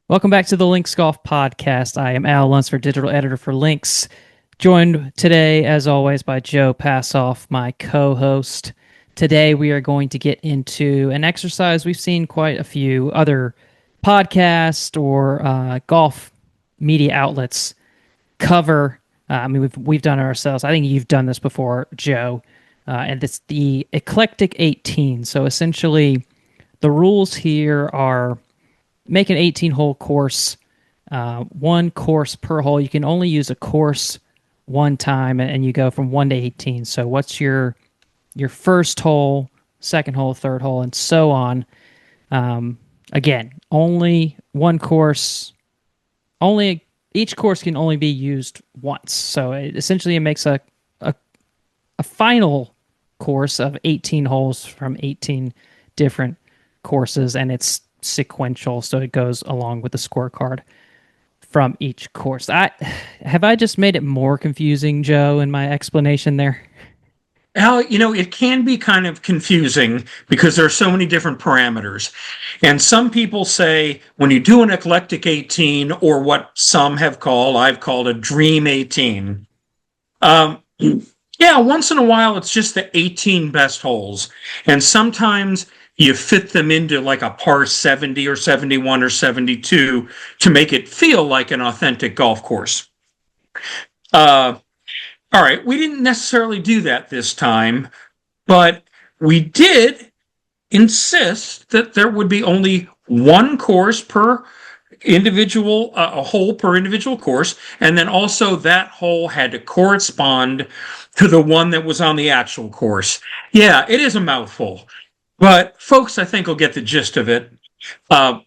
Welcome back to the Links Golf Podcast. I am Al Lunsford, digital editor for Links, joined today, as always, by Joe Passoff, my co-host. Today, we are going to get into an exercise we've seen quite a few other podcasts or golf media outlets cover. We've done it ourselves. I think you've done this before, Joe, and it's the Eclectic 18. So essentially, the rules here are make an 18-hole course, one course per hole. You can only use a course one time, and you go from 1 to 18. So what's your first hole, second hole, third hole, and so on. Again, only one course. Only each course can only be used once. So it makes a final course of 18 holes from 18 different courses, and it's sequential, so it goes along with the scorecard from each course. I just made it more confusing, Joe, in my explanation there? Al, it can be kind of confusing because there are so many different parameters. And some people say when you do an eclectic 18, or what I've called a dream 18, yeah, once in a while it's just the 18 best holes. And sometimes you fit them into like a par 70 or 71 or 72 to make it feel like an authentic golf course. All right, we didn't necessarily do that this time, but we did insist that there would be only one course per individual, a hole per individual course, and then also that hole had to correspond to the one that was on the actual course. Yeah, it is a mouthful, but folks, I think will get the gist of it. Uh,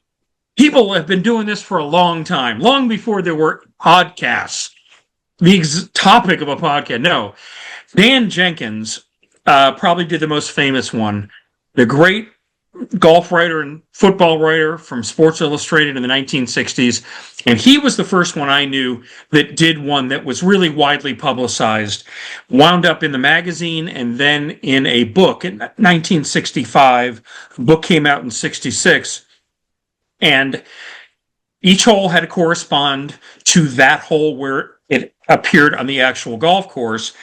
People have been doing this for a long time, long before there were podcasts. The topic of a podcast. No, Dan Jenkins probably did the most famous one. The great golf writer and football writer from Sports Illustrated in the 1960s. And he was the first one I knew that did one that was really widely publicized, wound up in the magazine and then in a book in 1965. The book came out in 66. And each hole had to correspond to that hole where it appeared on the actual golf course.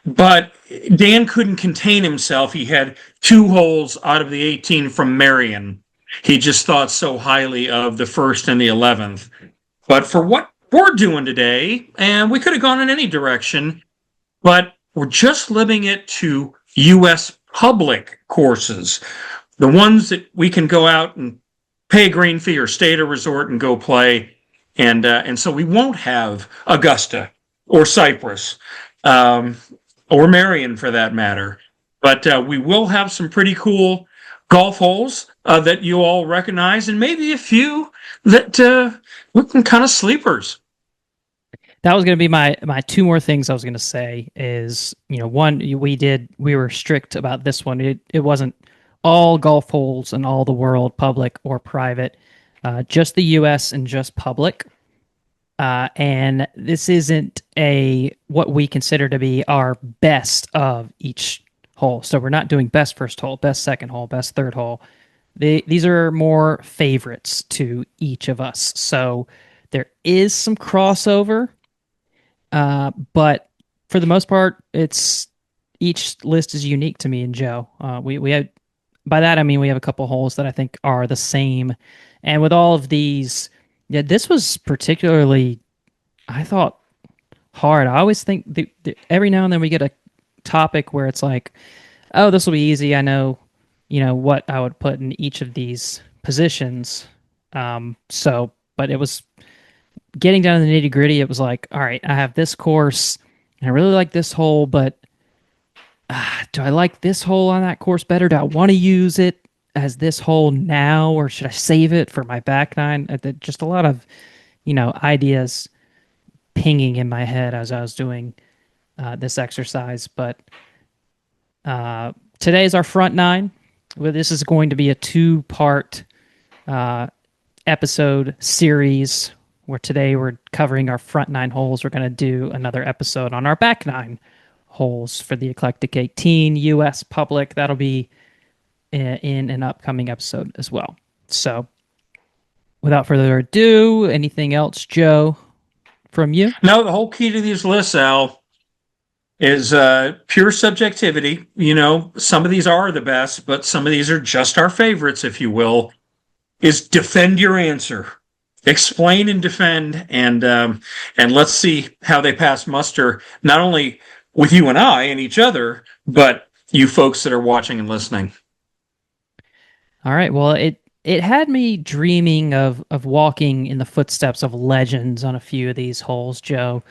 But Dan couldn't contain himself. He had two holes out of the 18 from Marion. He just thought so highly of the first and the 11th. But for what we're doing today, and we could have gone in any direction, but we're just limiting it to U.S. public courses, the ones that we can go out and pay a green fee or stay at a resort and go play. And so we won't have Augusta or Cypress or Marion for that matter. But we will have some pretty cool golf holes that you all recognize, and maybe a few that we can kind of sleepers. That was going to be my two more things I was going to say is, one, we were strict about this one. It wasn't all golf holes in all the world, public or private, just the U.S. and just public. And this isn't what we consider to be our best of each hole. So we're not doing best first hole, best second hole, best third hole. These are more favorites to each of us. So there is some crossover, but for the most part, each list is unique to me and Joe. We had, by that I mean we have a couple holes that I think are the same, and with all of these. Yeah, this was particularly, I thought, hard. I always think every now and then we get a topic where it's like, oh, this will be easy. I know, what I would put in each of these positions. But it was getting down to the nitty gritty. It was like, all right, I have this course, and I really like this hole, but do I like this hole on that course better? Do I want to use it as this hole now, or should I save it for my back nine? Just a lot of, ideas pinging in my head as I was doing this exercise. But today is our front nine. Well, this is going to be a two-part episode series where today we're covering our front nine holes. We're going to do another episode on our back nine holes for the Eclectic 18 U.S. public. That'll be in an upcoming episode as well. So without further ado, anything else, Joe, from you? No, the whole key to these lists, Al, is pure subjectivity. Some of these are the best, but some of these are just our favorites, if you will. Is defend your answer, explain and defend, and let's see how they pass muster, not only with you and I and each other, but you folks that are watching and listening. All right. Well, it had me dreaming of walking in the footsteps of legends on a few of these holes, Joe.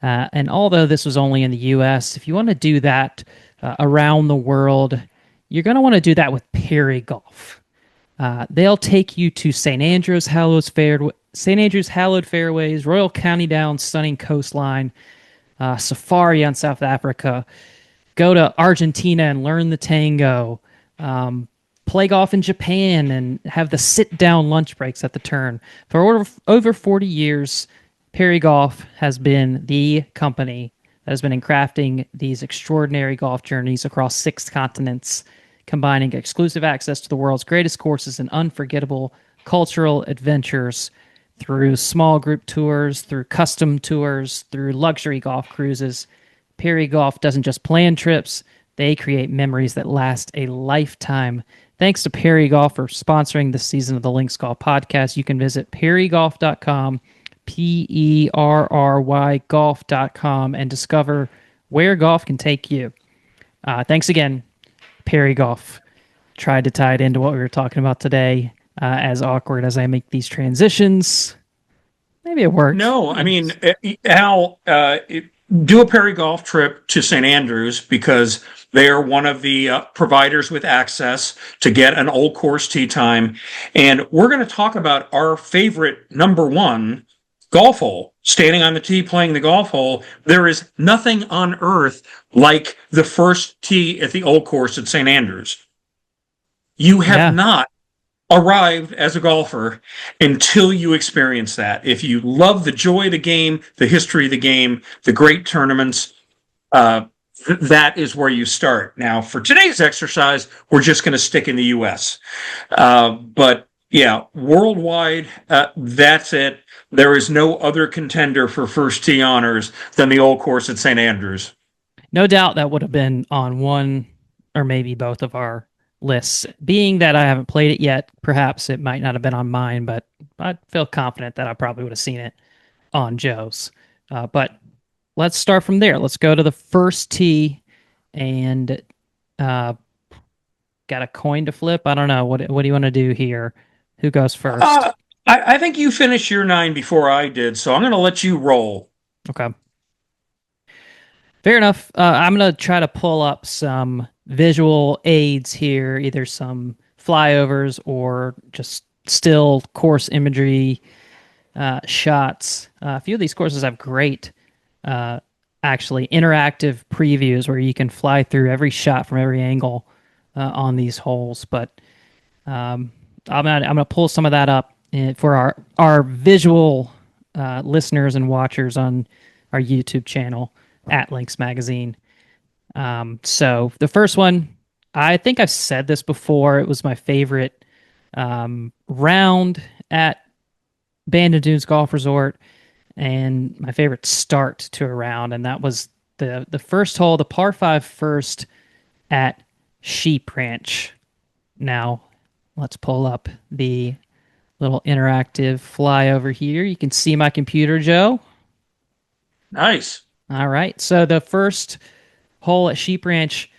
And although this was only in the U.S., if you want to do that around the world, you're going to want to do that with Perry Golf. They'll take you to St. Andrews Hallowed Fairways, Royal County Downs, stunning coastline, safari on South Africa, go to Argentina and learn the tango, play golf in Japan and have the sit down lunch breaks at the turn. For over 40 years, Perry Golf has been the company that has been in crafting these extraordinary golf journeys across 6 continents, combining exclusive access to the world's greatest courses and unforgettable cultural adventures through small group tours, through custom tours, through luxury golf cruises. Perry Golf doesn't just plan trips, they create memories that last a lifetime. Thanks to Perry Golf for sponsoring this season of the Links Golf Podcast. You can visit perrygolf.com, PERRY golf.com, and discover where golf can take you. Thanks again, Perry Golf. Tried to tie it into what we were talking about today, as awkward as I make these transitions. Maybe it worked. No, I mean, Al, do a Perry golf trip to St. Andrews because they are one of the providers with access to get an old course tee time. And we're going to talk about our favorite number one golf hole, standing on the tee, playing the golf hole. There is nothing on earth like the first tee at the old course at St. Andrews. You have Yeah. not arrived as a golfer until you experience that. If you love the joy of the game, the history of the game, the great tournaments, uh, that is where you start. Now, for today's exercise, we're just going to stick in the U.S. But yeah, worldwide, that's it. There is no other contender for first tee honors than the old course at St. Andrews. No doubt that would have been on one or maybe both of our lists. Being that I haven't played it yet, perhaps it might not have been on mine, but I feel confident that I probably would have seen it on Joe's. But let's start from there. Let's go to the first tee and uh, got a coin to flip. I don't know. What do you want to do here? Who goes first? Uh, I think you finished your 9 before I did, so I'm going to let you roll. Okay. Fair enough. I'm going to try to pull up some visual aids here, either some flyovers or just still course imagery shots. A few of these courses have great, uh, actually, interactive previews where you can fly through every shot from every angle on these holes. But I'm gonna pull some of that up for our visual listeners and watchers on our YouTube channel at Links Magazine. So the first one, I think I've said this before. It was my favorite round at Bandon Dunes Golf Resort, and my favorite start to a round, and that was the first hole, the par five first at Sheep Ranch. Now, let's pull up the little interactive flyover here. You can see my computer, Joe. Nice. All right. So the first hole at Sheep Ranch,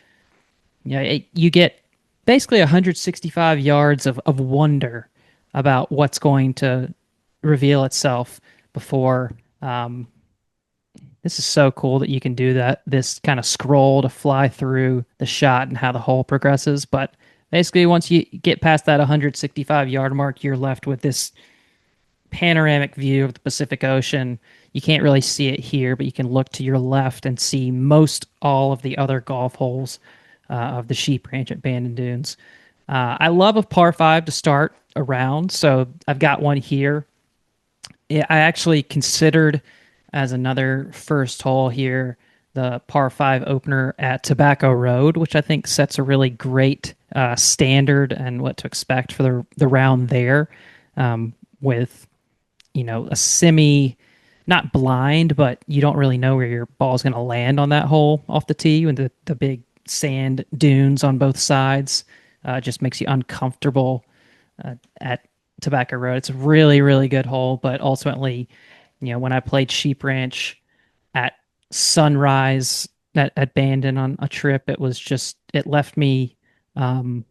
you get basically 165 yards of wonder about what's going to reveal itself before. This is so cool that you can do that. This kind of scroll to fly through the shot and how the hole progresses. But basically, once you get past that 165-yard mark, you're left with this panoramic view of the Pacific Ocean. You can't really see it here, but you can look to your left and see most all of the other golf holes of the Sheep Ranch at Bandon Dunes. I love a par 5 to start a round, so I've got one here. I actually considered as another first hole here the par 5 opener at Tobacco Road, which I think sets a really great standard and what to expect for the round there. with, a semi, not blind, but you don't really know where your ball's going to land on that hole off the tee, and the big sand dunes on both sides just makes you uncomfortable at Tobacco Road. It's a really, really good hole, but ultimately, when I played Sheep Ranch at sunrise at Bandon on a trip, it left me, um,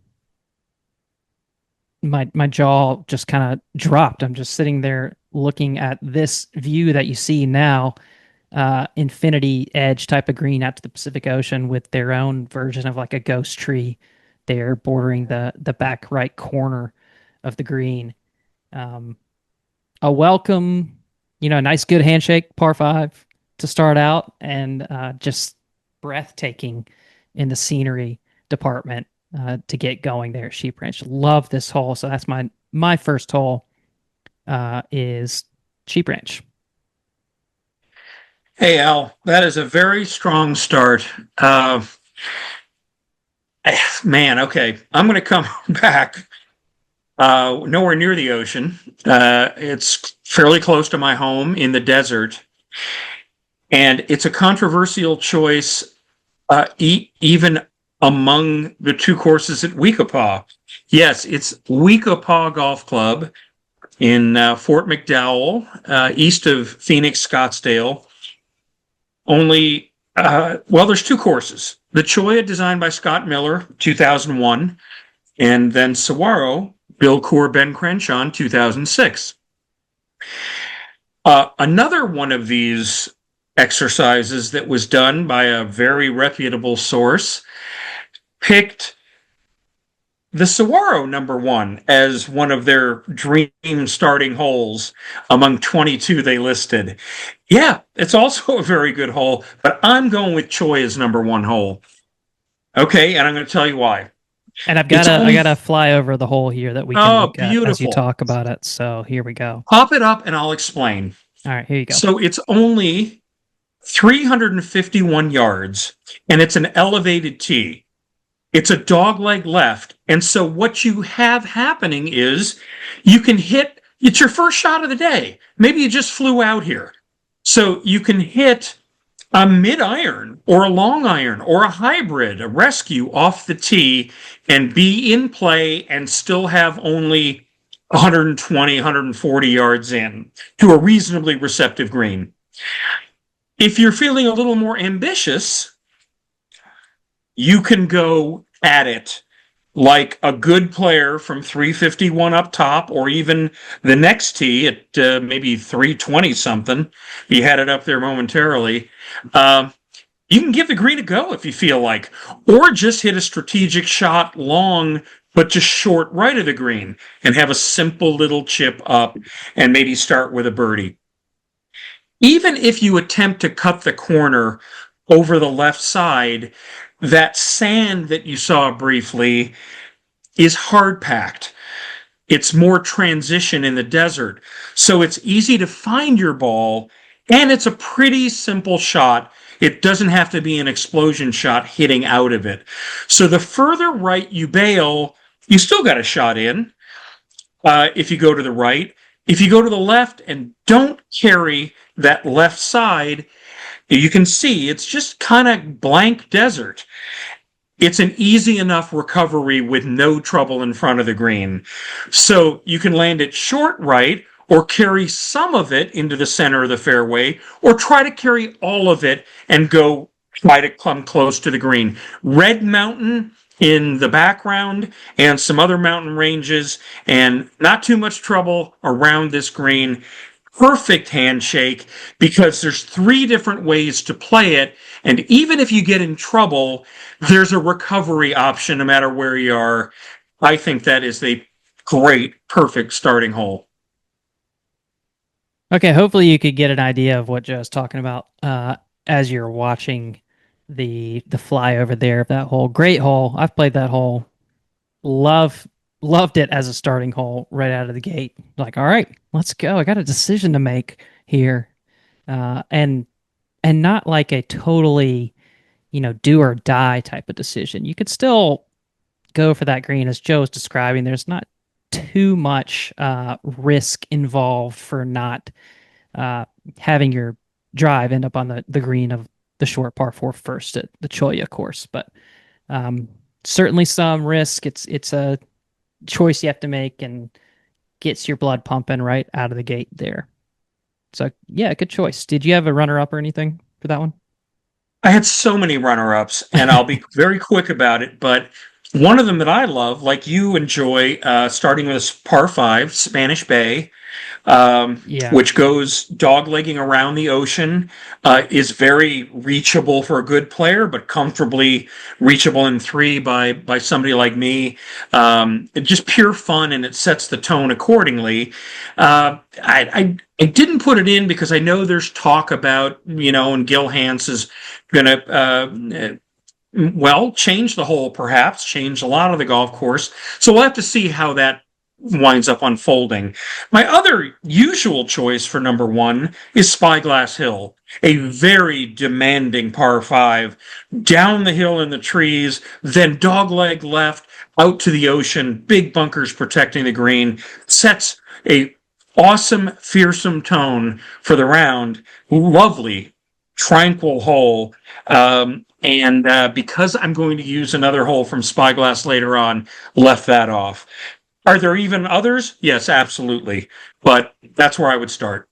my jaw just kind of dropped. I'm just sitting there looking at this view that you see now, infinity edge type of green out to the Pacific Ocean with their own version of like a ghost tree there bordering the back right corner of the green. Um, a welcome, a nice good handshake, par five to start out, and just breathtaking in the scenery department to get going there at Sheep Ranch. Love this hole, so that's my first hole is Sheep Ranch. Hey, Al, that is a very strong start. Man, okay. I'm going to come back nowhere near the ocean. It's fairly close to my home in the desert. And it's a controversial choice, even among the two courses at Weekapaw. Yes, it's Weekapaw Golf Club in Fort McDowell, east of Phoenix, Scottsdale. Only, well, there's two courses. The Choya, designed by Scott Miller, 2001, and then Saguaro, Bill Coore, Ben Crenshaw, in 2006. Another one of these exercises that was done by a very reputable source picked the Saguaro number one as one of their dream starting holes among 22 they listed. Yeah, it's also a very good hole, but I'm going with Choi as number one hole. Okay, and I'm going to tell you why. And It's I only, gotta fly over the hole here that we can oh, look at as you beautiful. talk about it. So here we go. Pop it up and I'll explain. All right, here you go. So it's only 351 yards and it's an elevated tee. It's a dog leg left. And so what you have happening is you can hit, it's your first shot of the day. Maybe you just flew out here. So you can hit a mid iron or a long iron or a hybrid, a rescue off the tee and be in play and still have only 120, 140 yards in to a reasonably receptive green. If you're feeling a little more ambitious, you can go at it like a good player from 351 up top, or even the next tee at maybe 320 something. He had it up there momentarily. You can give the green a go if you feel like, or just hit a strategic shot long, but just short right of the green and have a simple little chip up and maybe start with a birdie. Even if you attempt to cut the corner over the left side, that sand that you saw briefly is hard packed. It's more transition in the desert. So it's easy to find your ball, and it's a pretty simple shot. It doesn't have to be an explosion shot hitting out of it. So the further right you bail, you still got a shot in if you go to the right. If you go to the left and don't carry that left side, you can see it's just kind of blank desert. It's an easy enough recovery with no trouble in front of the green. So you can land it short right or carry some of it into the center of the fairway or try to carry all of it and go try to come close to the green. Red Mountain in the background and some other mountain ranges and not too much trouble around this green. Perfect handshake because there's three different ways to play it. And even if you get in trouble, there's a recovery option no matter where you are. I think that is a great, perfect starting hole. Okay, hopefully you could get an idea of what Joe's talking about as you're watching the flyover there of that hole. Great hole. I've played that hole. Love Loved it as a starting hole right out of the gate. Like, all right, let's go. I got a decision to make here, and not like a totally do or die type of decision. You could still go for that green as Joe's describing. There's not too much risk involved for not uh, having your drive end up on the green of the short par four first at the Cholla course. But um, certainly some risk. It's a choice you have to make and gets your blood pumping right out of the gate there. So yeah, good choice. Did you have a runner up or anything for that one? I had so many runner-ups, and I'll be very quick about it. But one of them that I love, like you enjoy, starting with par five, Spanish Bay, Yeah. which goes doglegging around the ocean, is very reachable for a good player, but comfortably reachable in three by somebody like me. It's just pure fun, and it sets the tone accordingly. I didn't put it in because I know there's talk about, and Gil Hanse is going to well, change the hole, perhaps, change a lot of the golf course. So we'll have to see how that winds up unfolding. My other usual choice for number one is Spyglass Hill, a very demanding par five, down the hill in the trees, then dogleg left, out to the ocean, big bunkers protecting the green, sets a awesome, fearsome tone for the round. Lovely, tranquil hole. And because I'm going to use another hole from Spyglass later on, left that off. Are there even others? Yes, absolutely. But that's where I would start.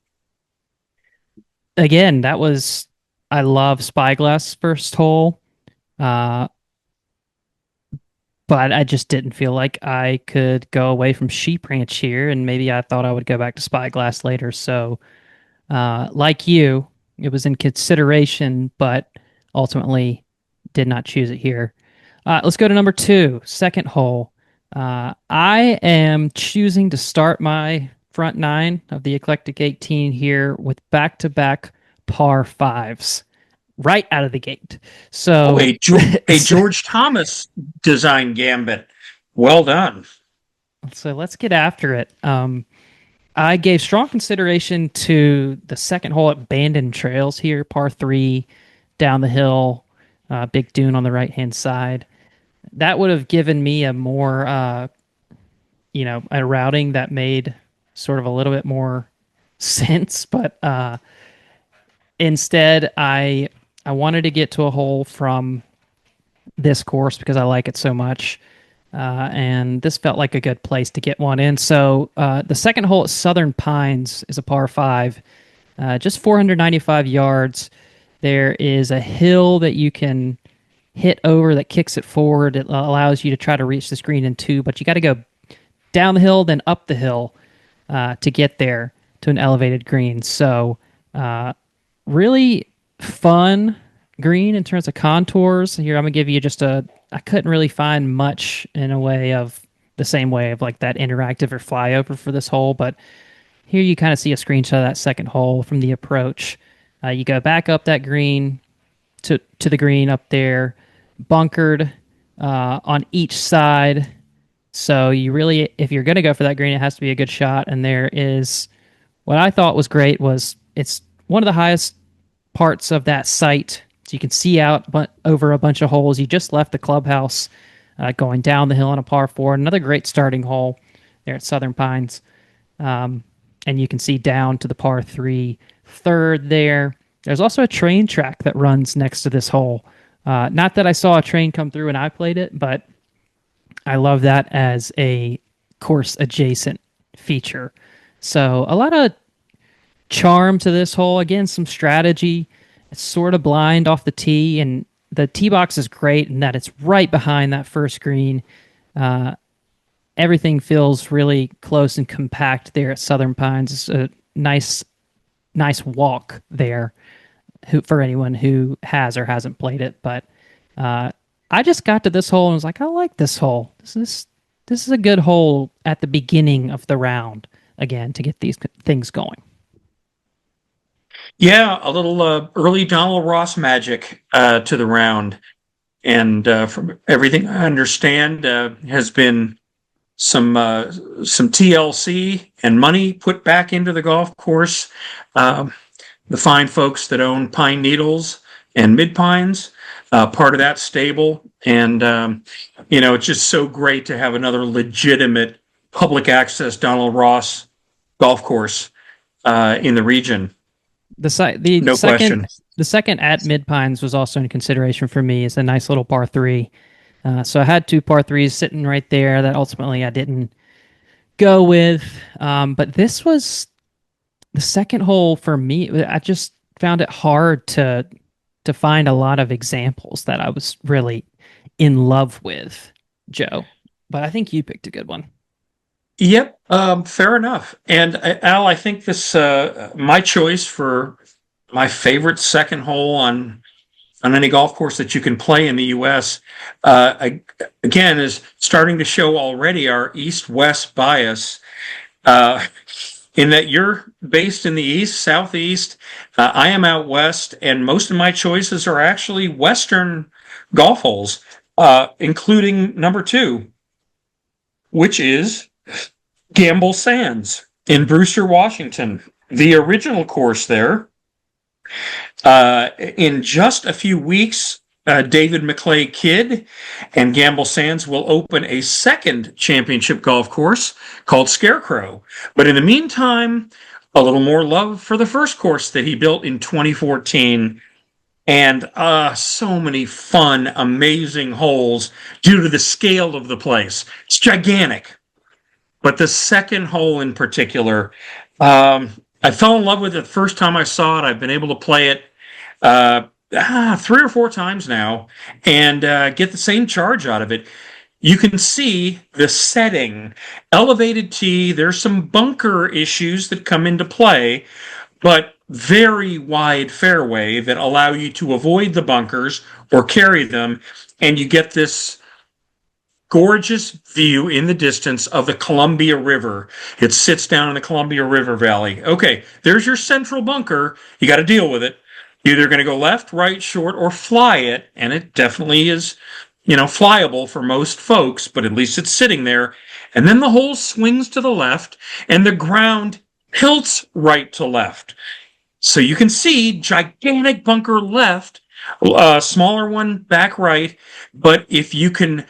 Again, that was I love Spyglass first hole. Uh, but I just didn't feel like I could go away from Sheep Ranch here, and maybe I thought I would go back to Spyglass later. So, like you, it was in consideration, but ultimately did not choose it here. Let's go to number two, second hole. I am choosing to start my front nine of the Eclectic 18 here with back to back par fives right out of the gate. Oh, So, a George Thomas design gambit. Well done. so let's get after it. I gave strong consideration to the second hole at Bandon Trails here, par three, down the hill, big dune on the right hand side. That would have given me a more, a routing that made sort of a little bit more sense. But instead, I wanted to get to a hole from this course because I like it so much. And this felt like a good place to get one in. So the second hole at Southern Pines is a par five, just 495 yards. There is a hill that you can hit over that kicks it forward. It allows you to try to reach the green in two, but you got to go down the hill, then up the hill to get there to an elevated green. So really fun green in terms of contours. Here, I'm gonna give you just a. I couldn't really find much in a way of the same way of like that interactive or flyover for this hole, but here you kind of see a screenshot of that second hole from the approach. You go back up that green to the green up there, bunkered on each side. So you really, if you're going to go for that green, it has to be a good shot. And there is what I thought was great was it's one of the highest parts of that site. So you can see out over a bunch of holes. You just left the clubhouse going down the hill on a par four. Another great starting hole there at Southern Pines. And you can see down to the par three third there. There's also a train track that runs next to this hole. Not that I saw a train come through and I played it, but I love that as a course adjacent feature. So a lot of charm to this hole. Again, some strategy. It's sort of blind off the tee, and the tee box is great in that it's right behind that first green. Everything feels really close and compact there at Southern Pines. It's a nice walk there for anyone who has or hasn't played it. But I just got to this hole and was like, I like this hole. This is a good hole at the beginning of the round again to get these things going. Yeah, a little early Donald Ross magic to the round. And from everything I understand, has been some TLC and money put back into the golf course. The fine folks that own Pine Needles and Mid Pines, part of that stable, and it's just so great to have another legitimate public access Donald Ross golf course in the region. The No second question. the second at Mid Pines was also in consideration for me. It's a nice little par three. So I had two par threes sitting right there that ultimately I didn't go with. But this was the second hole for me. I just found it hard to find a lot of examples that I was really in love with, Joe. But I think you picked a good one. Yep, fair enough. And Al, I think this my choice for my favorite second hole on any golf course that you can play in the U.S. Again is starting to show already our east-west bias. Uh, in that you're based in the east, southeast, I am out west, and most of my choices are actually western golf holes, including number two, which is Gamble Sands in Brewster, Washington. The original course there. In just a few weeks, David McClay Kidd and Gamble Sands will open a second championship golf course called Scarecrow. But in the meantime, a little more love for the first course that he built in 2014. And so many fun, amazing holes due to the scale of the place. It's gigantic. But the second hole in particular, I fell in love with it the first time I saw it. I've been able to play it uh, three or four times now and get the same charge out of it. You can see the setting, elevated tee. There's some bunker issues that come into play, but very wide fairway that allow you to avoid the bunkers or carry them, and you get this gorgeous view in the distance of the Columbia River. It sits down in the Columbia River Valley. Okay, there's your central bunker. You got to deal with it. You're either going to go left, right, short, or fly it, and it definitely is, flyable for most folks, but at least it's sitting there. And then the hole swings to the left, and the ground tilts right to left. So you can see gigantic bunker left, smaller one back right. But if you can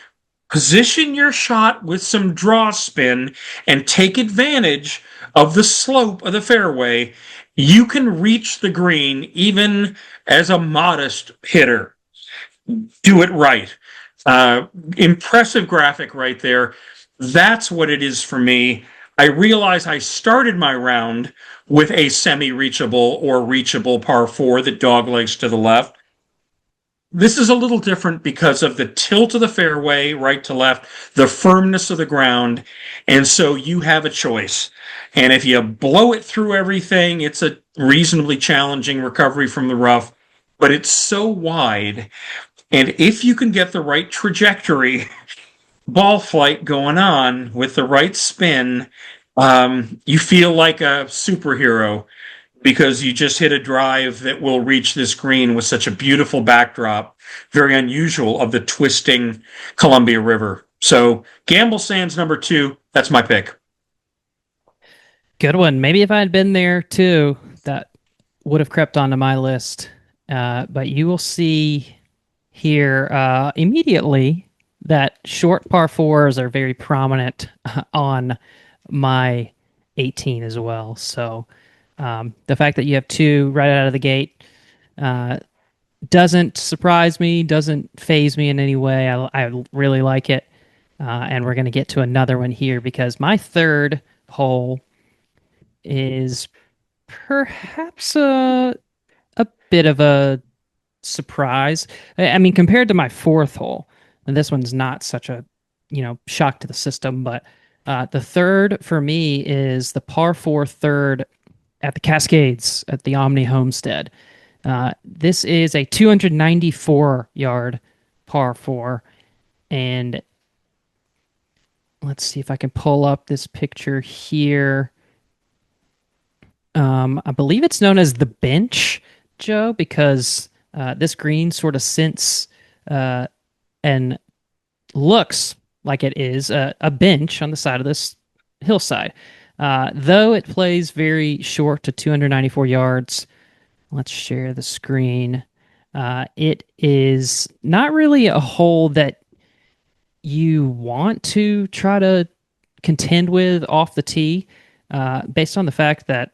position your shot with some draw spin and take advantage of the slope of the fairway, you can reach the green even as a modest hitter. Do it right. Uh, Impressive graphic right there. That's what it is for me. I realize I started my round with a semi-reachable or reachable par four that doglegs to the left. This is a little different because of the tilt of the fairway, right to left, the firmness of the ground. And so you have a choice. And if you blow it through everything, it's a reasonably challenging recovery from the rough, but it's so wide. And if you can get the right trajectory, ball flight going on with the right spin, you feel like a superhero because you just hit a drive that will reach this green with such a beautiful backdrop, very unusual of the twisting Columbia River. So Gamble Sands number two, that's my pick. Good one. Maybe if I had been there too, that would have crept onto my list. But you will see here immediately that short par fours are very prominent on my 18 as well. So the fact that you have two right out of the gate uh, doesn't surprise me, doesn't phase me in any way. I really like it. And we're going to get to another one here because my third hole is perhaps a bit of a surprise. I mean, compared to my fourth hole, and this one's not such a shock to the system, but the third for me is the par four third at the Cascades at the Omni Homestead. This is a 294 yard par four, and let's see if I can pull up this picture here. I believe it's known as the bench, Joe, because this green sort of sits and looks like it is a bench on the side of this hillside. Though it plays very short to 294 yards, let's share the screen. It is not really a hole that you want to try to contend with off the tee, based on the fact that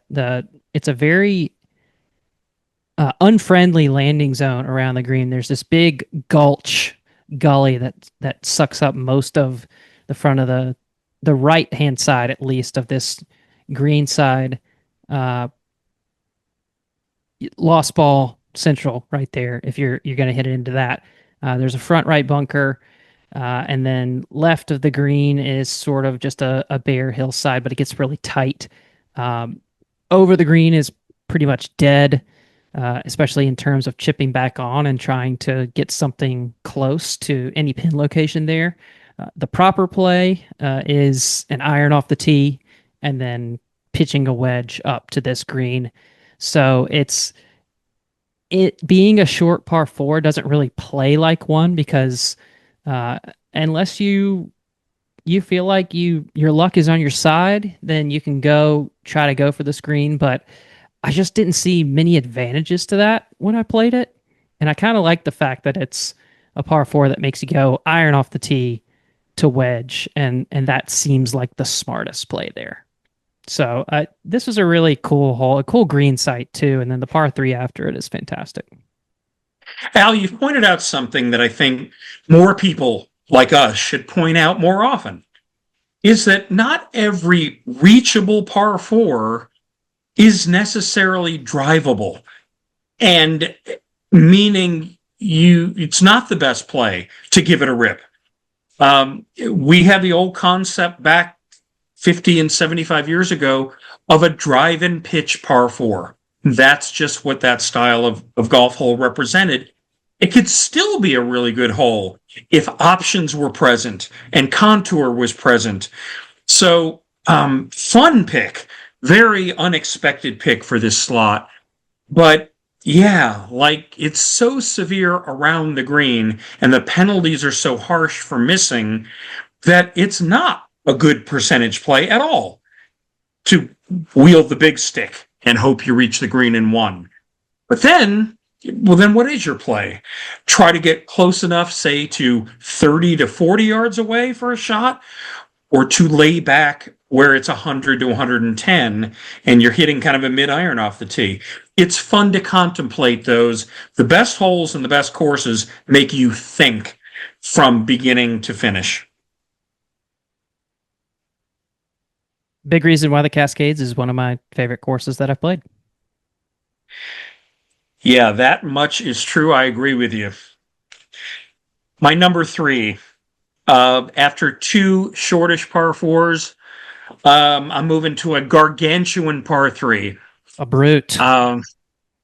it's a very unfriendly landing zone around the green. There's this big gully that sucks up most of the front of the right hand side, at least, of this green side. Uh, Lost ball central right there. If you're going to hit it into that, there's a front right bunker. And then left of the green is sort of just a bare hillside, but it gets really tight. Um, Over the green is pretty much dead, especially in terms of chipping back on and trying to get something close to any pin location there. The proper play is an iron off the tee and then pitching a wedge up to this green. So it being a short par four doesn't really play like one because uh, unless you feel like your luck is on your side, then you can try to go for the screen. But I just didn't see many advantages to that when I played it, and I kind of like the fact that it's a par four that makes you go iron off the tee to wedge, and that seems like the smartest play there. So this was a really cool hole, a cool green site too, and then the par three after it is fantastic. Al, you've pointed out something that I think more people like us should point out more often, is that not every reachable par four is necessarily drivable. And meaning it's not the best play to give it a rip. We had the old concept back 50 and 75 years ago of a drive and pitch par four. That's just what that style of golf hole represented. It could still be a really good hole if options were present and contour was present. So, fun pick, very unexpected pick for this slot. But yeah, like it's so severe around the green and the penalties are so harsh for missing that it's not a good percentage play at all to wield the big stick and hope you reach the green in one. But then, well, then what is your play? Try to get close enough, say, to 30 to 40 yards away for a shot, or to lay back where it's 100 to 110 and you're hitting kind of a mid iron off the tee. It's fun to contemplate those. The best holes and the best courses make you think from beginning to finish. Big reason why the Cascades is one of my favorite courses that I've played. Yeah, that much is true. I agree with you. My number three, after two shortish par fours, I'm moving to a gargantuan par three. A brute.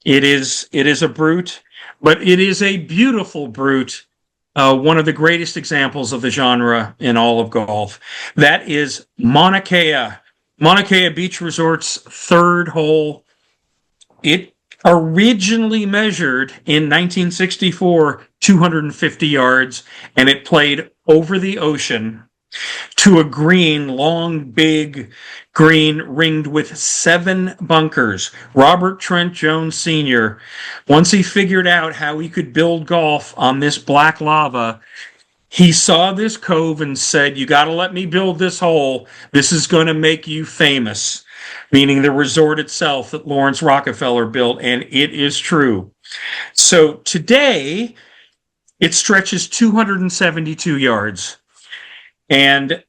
It is a brute, but it is a beautiful brute. One of the greatest examples of the genre in all of golf. That is Mauna Kea Beach Resort's third hole. It originally measured in 1964 250 yards, and it played over the ocean to a green, long, big green ringed with 7 bunkers. Robert Trent Jones Sr., once he figured out how he could build golf on this black lava, he saw this cove and said, "You got to let me build this hole. This is going to make you famous," meaning the resort itself that Lawrence Rockefeller built, and it is true. So today, it stretches 272 yards. And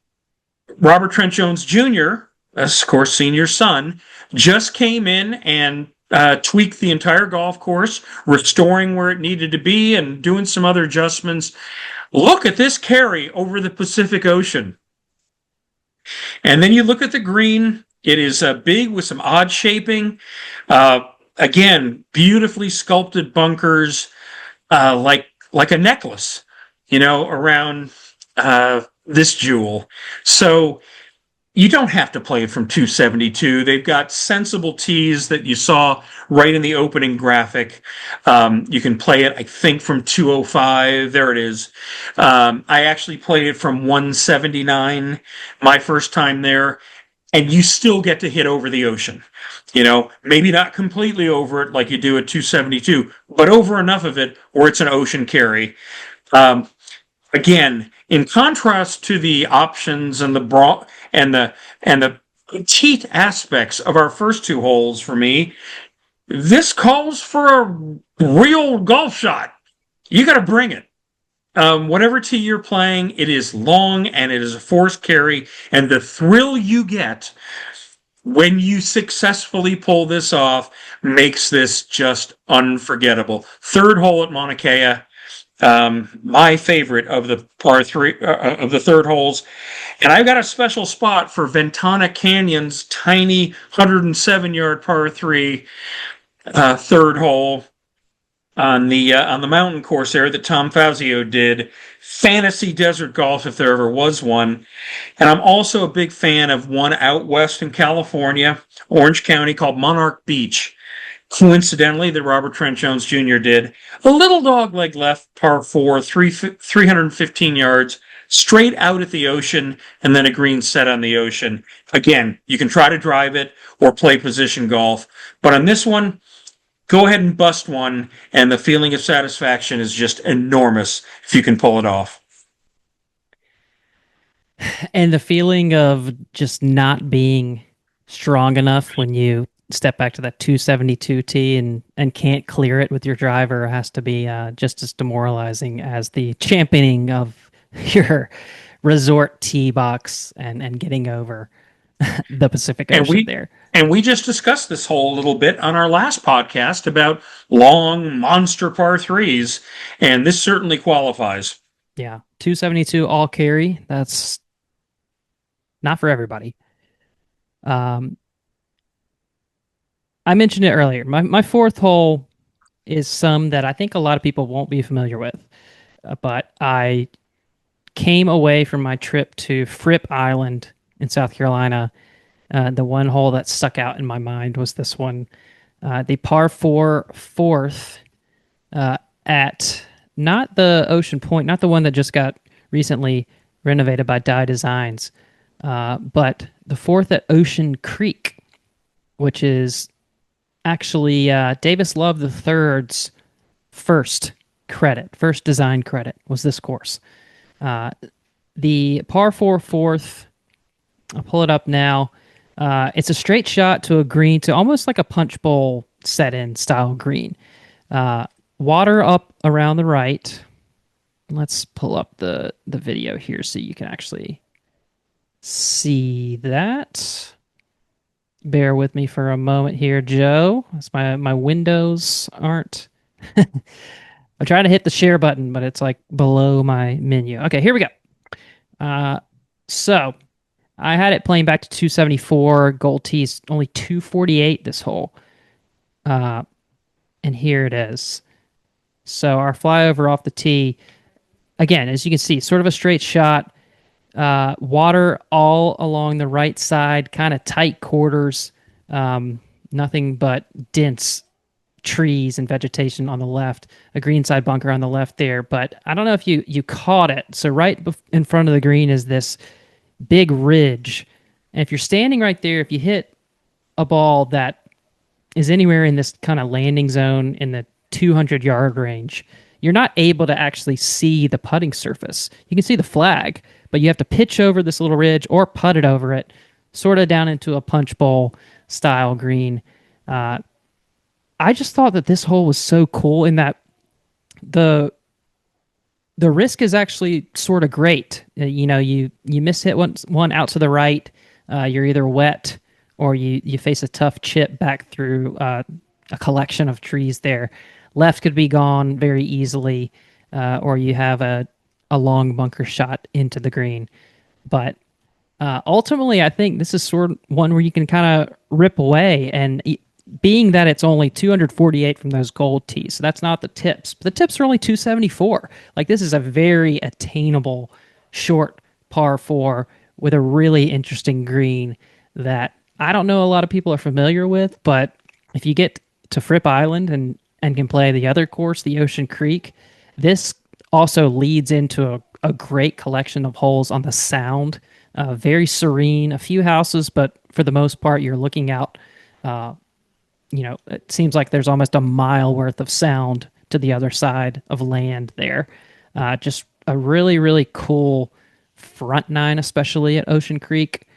Robert Trent Jones Jr., of course, senior son, just came in and tweaked the entire golf course, restoring where it needed to be and doing some other adjustments. Look at this carry over the Pacific Ocean. And then you look at the green. It is big with some odd shaping. Again, beautifully sculpted bunkers, like a necklace, around this jewel. So you don't have to play it from 272. They've got sensible tees that you saw right in the opening graphic. You can play it, I think, from 205. There it is. I actually played it from 179 my first time there, and you still get to hit over the ocean. Maybe not completely over it like you do at 272, but over enough of it where it's an ocean carry. Again, in contrast to the options and and the petite aspects of our first two holes for me, this calls for a real golf shot. You got to bring it. Whatever tee you're playing, it is long and it is a forced carry, and the thrill you get when you successfully pull this off makes this just unforgettable. Third hole at Mauna Kea, my favorite of the par three of the third holes, and I've got a special spot for Ventana Canyon's tiny 107-yard par three third hole on the mountain course there that Tom Fazio did. Fantasy desert golf, if there ever was one. And I'm also a big fan of one out west in California, Orange County, called Monarch Beach. Coincidentally, that Robert Trent Jones Jr. did. A little dog leg left, par four, 315 yards, straight out at the ocean, and then a green set on the ocean. Again, you can try to drive it or play position golf. But on this one, go ahead and bust one, and the feeling of satisfaction is just enormous if you can pull it off. And the feeling of just not being strong enough when you step back to that 272 tee and can't clear it with your driver has to be just as demoralizing as the championing of your resort tee box and getting over the Pacific And Ocean we there. and we just discussed this whole little bit on our last podcast about long monster par threes, and this certainly qualifies. Yeah, 272 all carry. That's not for everybody. Um, I mentioned it earlier. My fourth hole is some that I think a lot of people won't be familiar with, but I came away from my trip to Fripp Island in South Carolina. The one hole that stuck out in my mind was this one, the par four fourth at not the Ocean Point, not the one that just got recently renovated by Dye Designs, but the fourth at Ocean Creek, which is actually Davis Love the Third's first design credit was this course. The par four fourth, I'll pull it up now. It's a straight shot to a green, to almost like a punch bowl set-in style green. Water up around the right. Let's pull up the video here so you can actually see that. Bear with me for a moment here, Joe. That's my windows aren't. I'm trying to hit the share button, but it's like below my menu. Okay, here we go. So I had it playing back to 274. Gold tee's only 248 this hole. And here it is. So our flyover off the tee, again, as you can see, sort of a straight shot. Water all along the right side, kind of tight quarters. Nothing but dense trees and vegetation on the left. A greenside bunker on the left there. But I don't know if you caught it. So right in front of the green is this big ridge. And if you're standing right there, if you hit a ball that is anywhere in this kind of landing zone in the 200-yard range, you're not able to actually see the putting surface. You can see the flag, but you have to pitch over this little ridge or putt it over it, sort of down into a punch bowl style green. I just thought that this hole was so cool in that the risk is actually sort of great. You miss hit one out to the right, you're either wet or you face a tough chip back through a collection of trees there. Left could be gone very easily, or you have a long bunker shot into the green. But ultimately, I think this is sort of one where you can kind of rip away. And being that it's only 248 from those gold tees, so that's not the tips. But the tips are only 274. Like, this is a very attainable short par four with a really interesting green that I don't know a lot of people are familiar with. But if you get to Fripp Island and can play the other course, the Ocean Creek, this also leads into a great collection of holes on the Sound. Very serene, a few houses, but for the most part, you're looking out. It seems like there's almost a mile worth of Sound to the other side of land there. Just a really, really cool front nine, especially at Ocean Creek.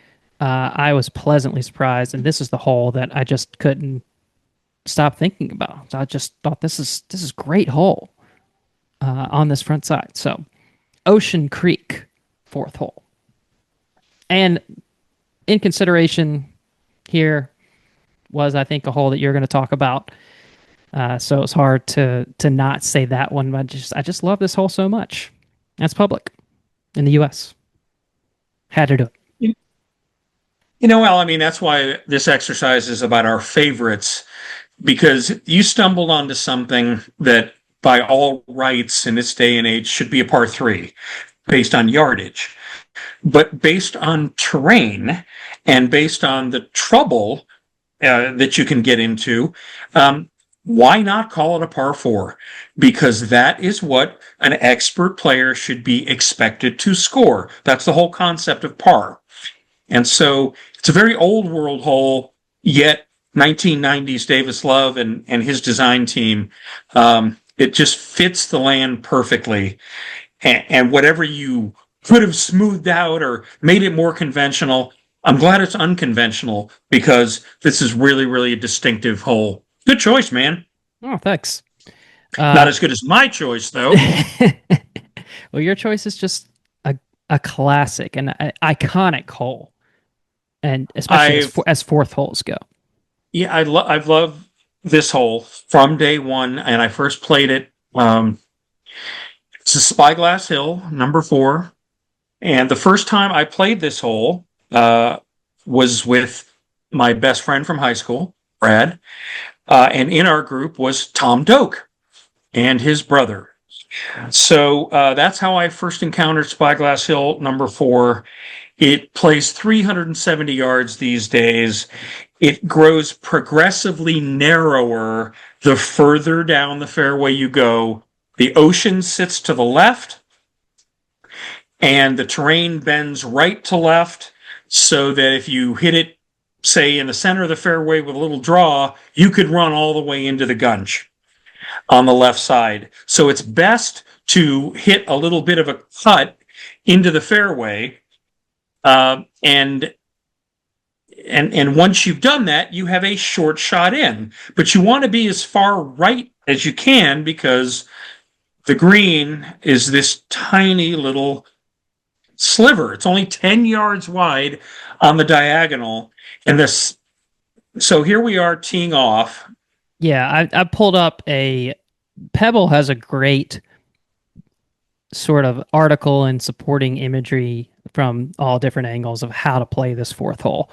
I was pleasantly surprised, and this is the hole that I just couldn't stop thinking about. So I just thought this is great hole on this front side. So Ocean Creek, fourth hole, and in consideration here was I think a hole that you're going to talk about. So it's hard to not say that one. But I just love this hole so much. That's public in the U.S. Had to do it. Well, I mean, that's why this exercise is about our favorites, because you stumbled onto something that by all rights in this day and age should be a par three based on yardage. But based on terrain and based on the trouble that you can get into, why not call it a par four? Because that is what an expert player should be expected to score. That's the whole concept of par. And so it's a very old world hole, yet 1990s Davis Love and his design team, it just fits the land perfectly. And whatever you could have smoothed out or made it more conventional, I'm glad it's unconventional because this is really, really a distinctive hole. Good choice, man. Oh, thanks. Not as good as my choice, though. Well, your choice is just a classic and iconic hole, and especially I've as fourth holes go. Yeah, I've loved this hole from day one, and I first played it. It's a Spyglass Hill, number four, and the first time I played this hole was with my best friend from high school, Brad, and in our group was Tom Doak and his brother. So that's how I first encountered Spyglass Hill, number four. It plays 370 yards these days. It grows progressively narrower the further down the fairway you go. The ocean sits to the left, and the terrain bends right to left, so that if you hit it, say, in the center of the fairway with a little draw, you could run all the way into the gunge on the left side. So it's best to hit a little bit of a cut into the fairway, and once you've done that, you have a short shot in. But you want to be as far right as you can because the green is this tiny little sliver. It's only 10 yards wide on the diagonal. And this, so here we are teeing off. Yeah, I pulled up a Pebble has a great sort of article and supporting imagery from all different angles of how to play this fourth hole.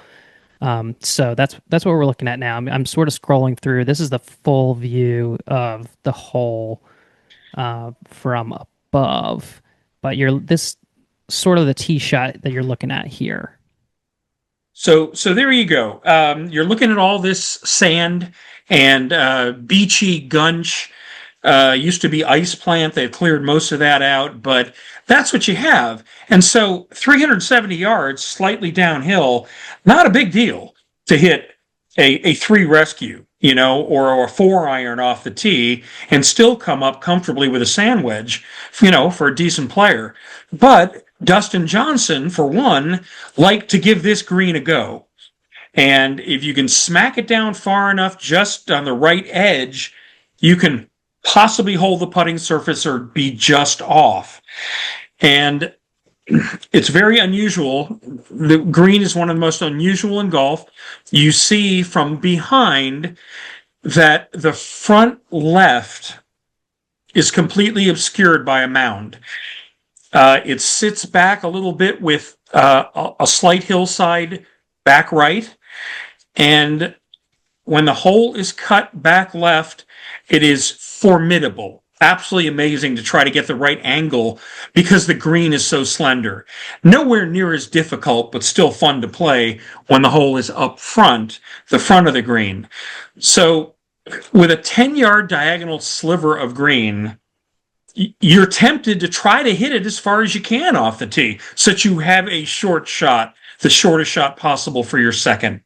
So that's what we're looking at now. I'm sort of scrolling through. This is the full view of the hole from above, but you're this sort of the tee shot that you're looking at here. So there you go. You're looking at all this sand and beachy gunch. Used to be ice plant. They've cleared most of that out, but that's what you have. And so 370 yards, slightly downhill, not a big deal to hit a three rescue, or a 4-iron off the tee and still come up comfortably with a sand wedge, for a decent player. But Dustin Johnson, for one, liked to give this green a go. And if you can smack it down far enough just on the right edge, you can possibly hold the putting surface or be just off. And it's very unusual. The green is one of the most unusual in golf. You see from behind that the front left is completely obscured by a mound. It sits back a little bit with a slight hillside back right. And when the hole is cut back left, it is formidable. Absolutely amazing to try to get the right angle because the green is so slender. Nowhere near as difficult, but still fun to play when the hole is up front, the front of the green. So with a 10-yard diagonal sliver of green, you're tempted to try to hit it as far as you can off the tee so that you have a short shot, the shortest shot possible for your second.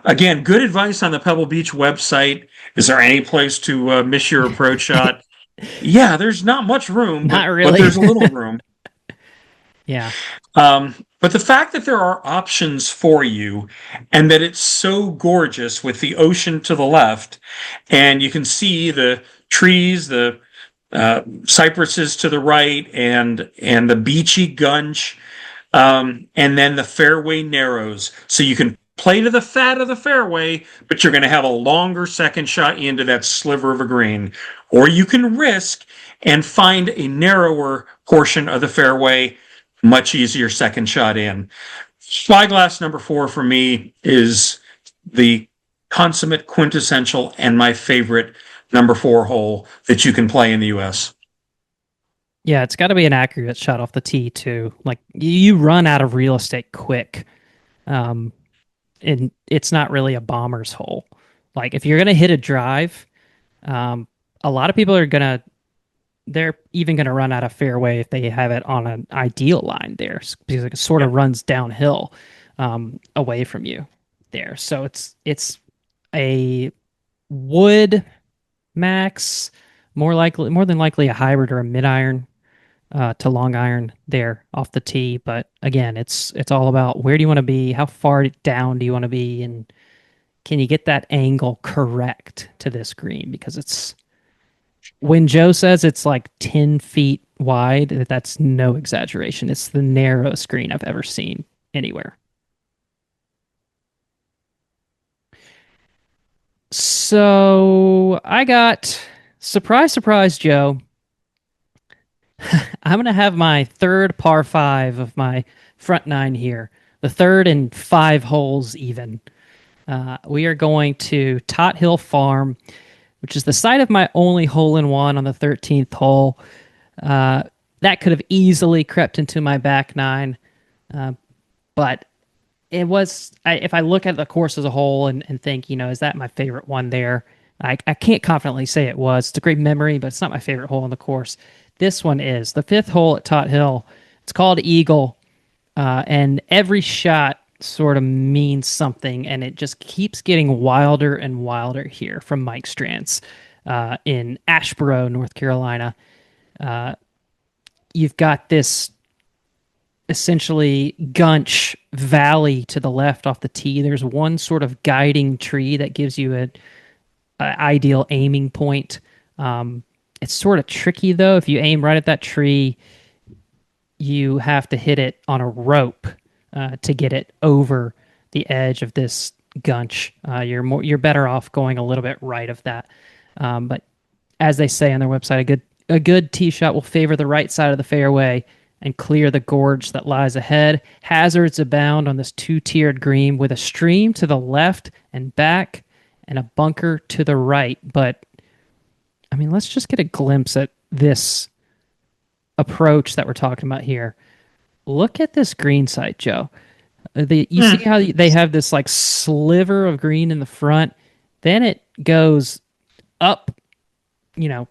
Again, good advice on the Pebble Beach website. Is there any place to miss your approach shot? Yeah, there's not much room, Not but really. there's a little room. Yeah. But the fact that there are options for you and that it's so gorgeous with the ocean to the left, and you can see the trees, the cypresses to the right, and the beachy gunch, and then the fairway narrows, so you can play to the fat of the fairway, but you're going to have a longer second shot into that sliver of a green. Or you can risk and find a narrower portion of the fairway, much easier second shot in. Spyglass number 4 for me is the consummate quintessential and my favorite number 4 hole that you can play in the US. Yeah, it's got to be an accurate shot off the tee too. Like you run out of real estate quick. Um, and it's not really a bomber's hole. Like if you're gonna hit a drive, um, a lot of people are gonna they're even gonna run out of fairway if they have it on an ideal line there because it sort of Yep. runs downhill away from you there. So it's a wood max, more than likely a hybrid or a mid iron to long iron there off the tee. But again, it's all about where do you want to be, how far down do you want to be, and can you get that angle correct to this green? Because it's when Joe says it's like 10 feet wide, that's no exaggeration. It's the narrowest green I've ever seen anywhere. So I got surprise, surprise, Joe. I'm going to have my third par five of my front nine here, the third and 5 holes even. We are going to Tot Hill Farm, which is the site of my only hole in one on the 13th hole. Uh, that could have easily crept into my back nine, but it was. If I look at the course as a whole and think, is that my favorite one there? I can't confidently say it was. It's a great memory, but it's not my favorite hole on the course. This one is the 5th hole at Tot Hill. It's called Eagle, and every shot sort of means something, and it just keeps getting wilder and wilder here from Mike Strands in Asheboro, North Carolina. You've got this essentially gunch valley to the left off the tee. There's one sort of guiding tree that gives you a ideal aiming point. It's sort of tricky though. If you aim right at that tree, you have to hit it on a rope to get it over the edge of this gunch. You're better off going a little bit right of that. But as they say on their website, a good tee shot will favor the right side of the fairway and clear the gorge that lies ahead. Hazards abound on this 2-tiered green with a stream to the left and back and a bunker to the right. But I mean, let's just get a glimpse at this approach that we're talking about here. Look at this green site, Joe. You see how they have this like sliver of green in the front, then it goes up, you know,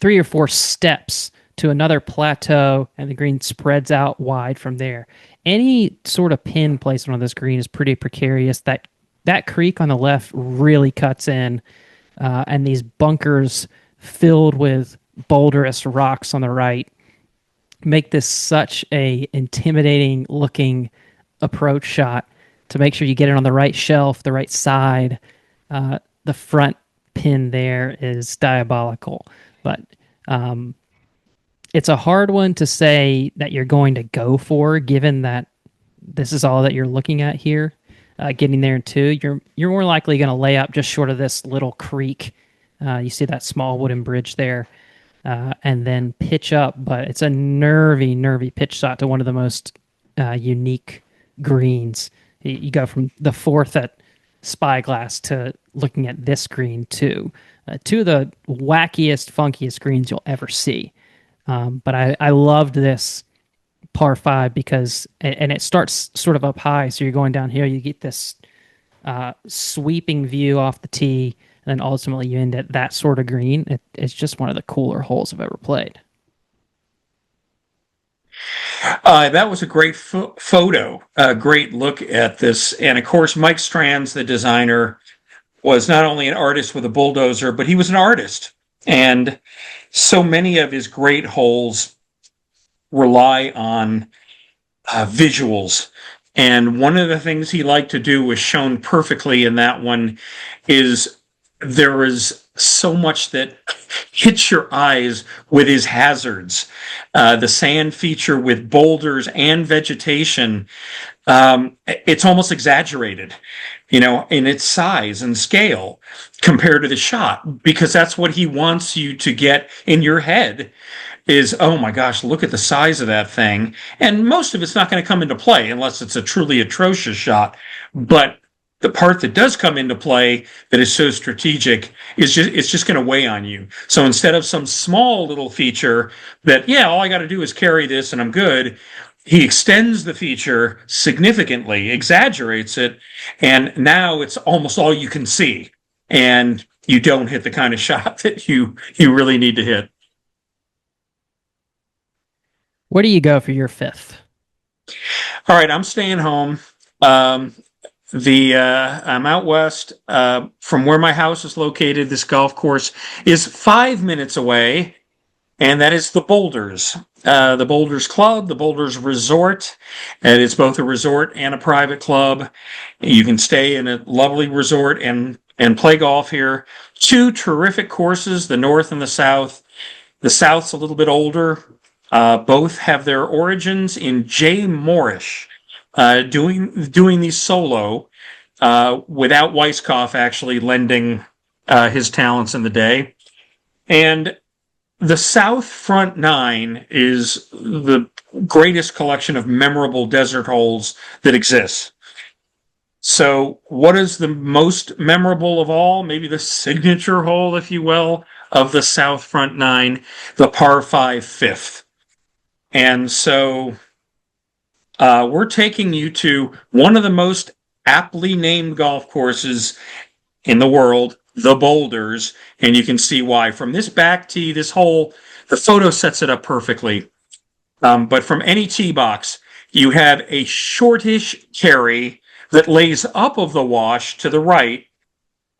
3 or 4 steps to another plateau, and the green spreads out wide from there. Any sort of pin placement on this green is pretty precarious. That creek on the left really cuts in, and these bunkers filled with boulderous rocks on the right make this such a intimidating looking approach shot to make sure you get it on the right shelf, the right side. The front pin there is diabolical, but it's a hard one to say that you're going to go for, given that this is all that you're looking at here. Getting there in two, you're more likely going to lay up just short of this little creek. You see that small wooden bridge there, and then pitch up. But it's a nervy pitch shot to one of the most unique greens. You go from the 4th at Spyglass to looking at this green too. Two of the wackiest, funkiest greens you'll ever see. But I loved this par 5 because, and it starts sort of up high, so you're going down here, you get this sweeping view off the tee, and then ultimately you end at that sort of green. It's just one of the cooler holes I've ever played. That was a great photo, a great look at this. And of course, Mike Strands, the designer, was not only an artist with a bulldozer, but he was an artist. And so many of his great holes rely on visuals. And one of the things he liked to do was shown perfectly in that one is there is so much that hits your eyes with his hazards. The sand feature with boulders and vegetation, it's almost exaggerated, in its size and scale compared to the shot, because that's what he wants you to get in your head is, oh my gosh, look at the size of that thing. And most of it's not going to come into play unless it's a truly atrocious shot. But the part that does come into play that is so strategic is just it's just going to weigh on you. So instead of some small little feature that, yeah, all I got to do is carry this and I'm good, he extends the feature significantly, exaggerates it, and now it's almost all you can see. And you don't hit the kind of shot that you really need to hit. Where do you go for your fifth? All right, I'm staying home. Um, the I'm out west from where my house is located. This golf course is 5 minutes away, and that is the Boulders. The Boulders Club, the Boulders Resort, and it's both a resort and a private club. You can stay in a lovely resort and play golf here. Two terrific courses, the north and the south. The south's a little bit older. Both have their origins in Jay Morrish, doing these solo, without Weisskopf actually lending his talents in the day. And the South Front Nine is the greatest collection of memorable desert holes that exists. So, what is the most memorable of all? Maybe the signature hole, if you will, of the South Front Nine, the par 5 fifth. And so we're taking you to one of the most aptly named golf courses in the world, the Boulders, and you can see why. From this back tee, this hole, the photo sets it up perfectly. But from any tee box, you have a shortish carry that lays up of the wash to the right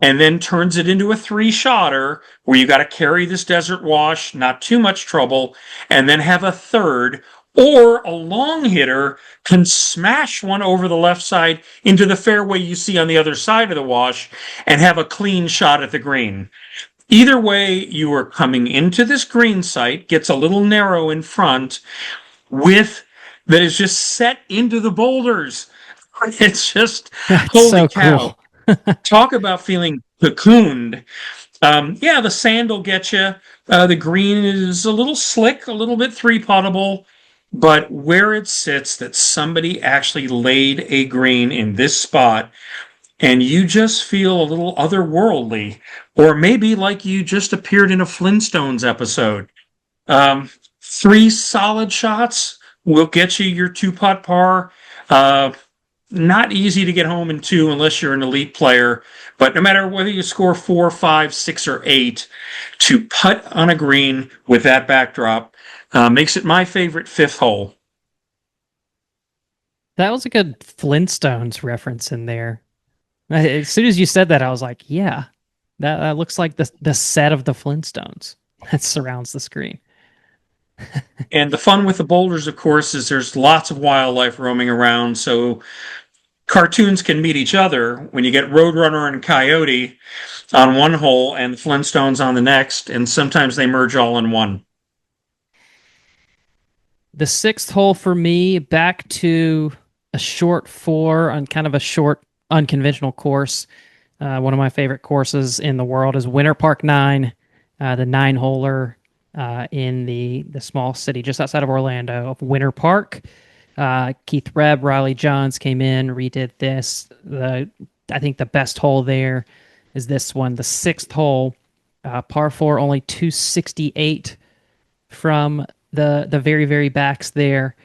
and then turns it into a three-shotter where you got to carry this desert wash, not too much trouble, and then have a third, or a long hitter can smash one over the left side into the fairway you see on the other side of the wash and have a clean shot at the green. Either way, you are coming into this green site, gets a little narrow in front, with that is just set into the boulders. It's just, That's holy so cow. cool. Talk about feeling cocooned. Yeah, the sand will get you. The green is a little slick, a little bit three puttable, but where it sits, that somebody actually laid a green in this spot, and you just feel a little otherworldly, or maybe like you just appeared in a Flintstones episode. Three solid shots will get you your two putt par. Uh, Not easy to get home in two unless you're an elite player. But no matter whether you score 4, 5, 6, or 8, to putt on a green with that backdrop makes it my favorite fifth hole. That was a good Flintstones reference in there. As soon as you said that, I was like, yeah, that looks like the set of the Flintstones that surrounds the screen. And the fun with the boulders, of course, is there's lots of wildlife roaming around. So cartoons can meet each other when you get Roadrunner and Coyote on one hole and the Flintstones on the next, and sometimes they merge all in one. The sixth hole for me, back to a short four on kind of a short, unconventional course. One of my favorite courses in the world is Winter Park 9, the nine-holer in the small city just outside of Orlando of Winter Park. Keith Rebb, Riley Johns came in, redid this. I think the best hole there is this one, the sixth hole, par four, only 268 from the very very backs there.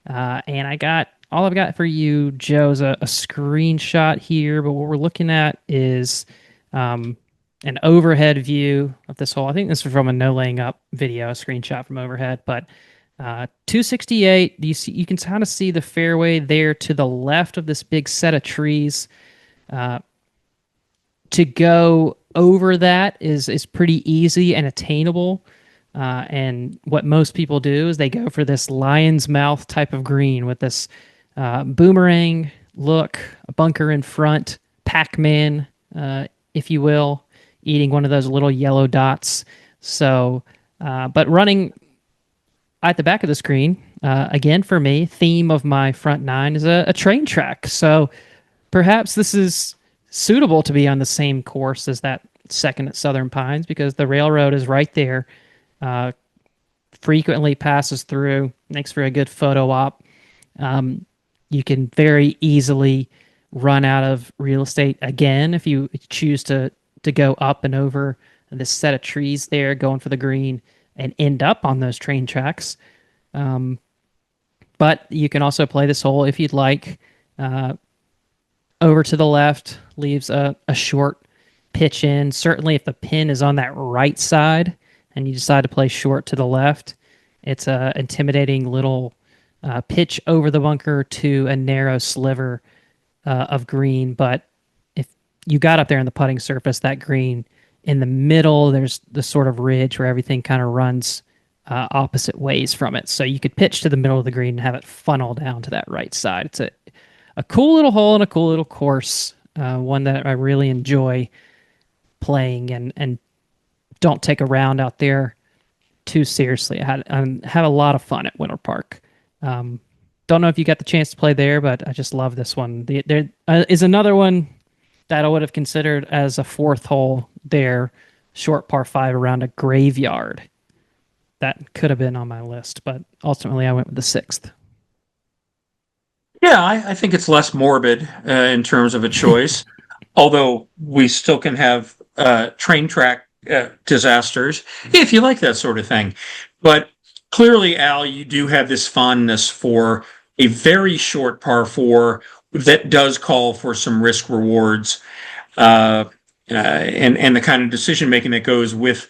And all I've got for you, Joe, is a screenshot here. But what we're looking at is an overhead view of this hole. I think this is from a no laying up video, a screenshot from overhead. But 268, you can kind of see the fairway there to the left of this big set of trees. To go over that is pretty easy and attainable. And what most people do is they go for this lion's mouth type of green with this boomerang look, a bunker in front, Pac-Man, if you will, eating one of those little yellow dots. So, but running at the back of the screen, again for me, theme of my front nine is a train track. So perhaps this is suitable to be on the same course as that second at Southern Pines because the railroad is right there, uh, frequently passes through, makes for a good photo op. Um, you can very easily run out of real estate again if you choose to go up and over this set of trees there, going for the green, and end up on those train tracks. Um, but you can also play this hole if you'd like. Uh, Over to the left leaves a short pitch in. Certainly, if the pin is on that right side and you decide to play short to the left, it's a intimidating little pitch over the bunker to a narrow sliver of green. But if you got up there on the putting surface, that green in the middle, there's the sort of ridge where everything kind of runs opposite ways from it. So you could pitch to the middle of the green and have it funnel down to that right side. It's a cool little hole and a cool little course, one that I really enjoy playing and don't take a round out there too seriously. I had a lot of fun at Winter Park. Um, don't know if you got the chance to play there, but I just love this one. There is another one that I would have considered as a fourth hole there, short par five around a graveyard. That could have been on my list, but ultimately I went with the sixth. Yeah, I think it's less morbid in terms of a choice, although we still can have train track disasters if you like that sort of thing. But clearly, Al, you do have this fondness for a very short par four that does call for some risk rewards and the kind of decision making that goes with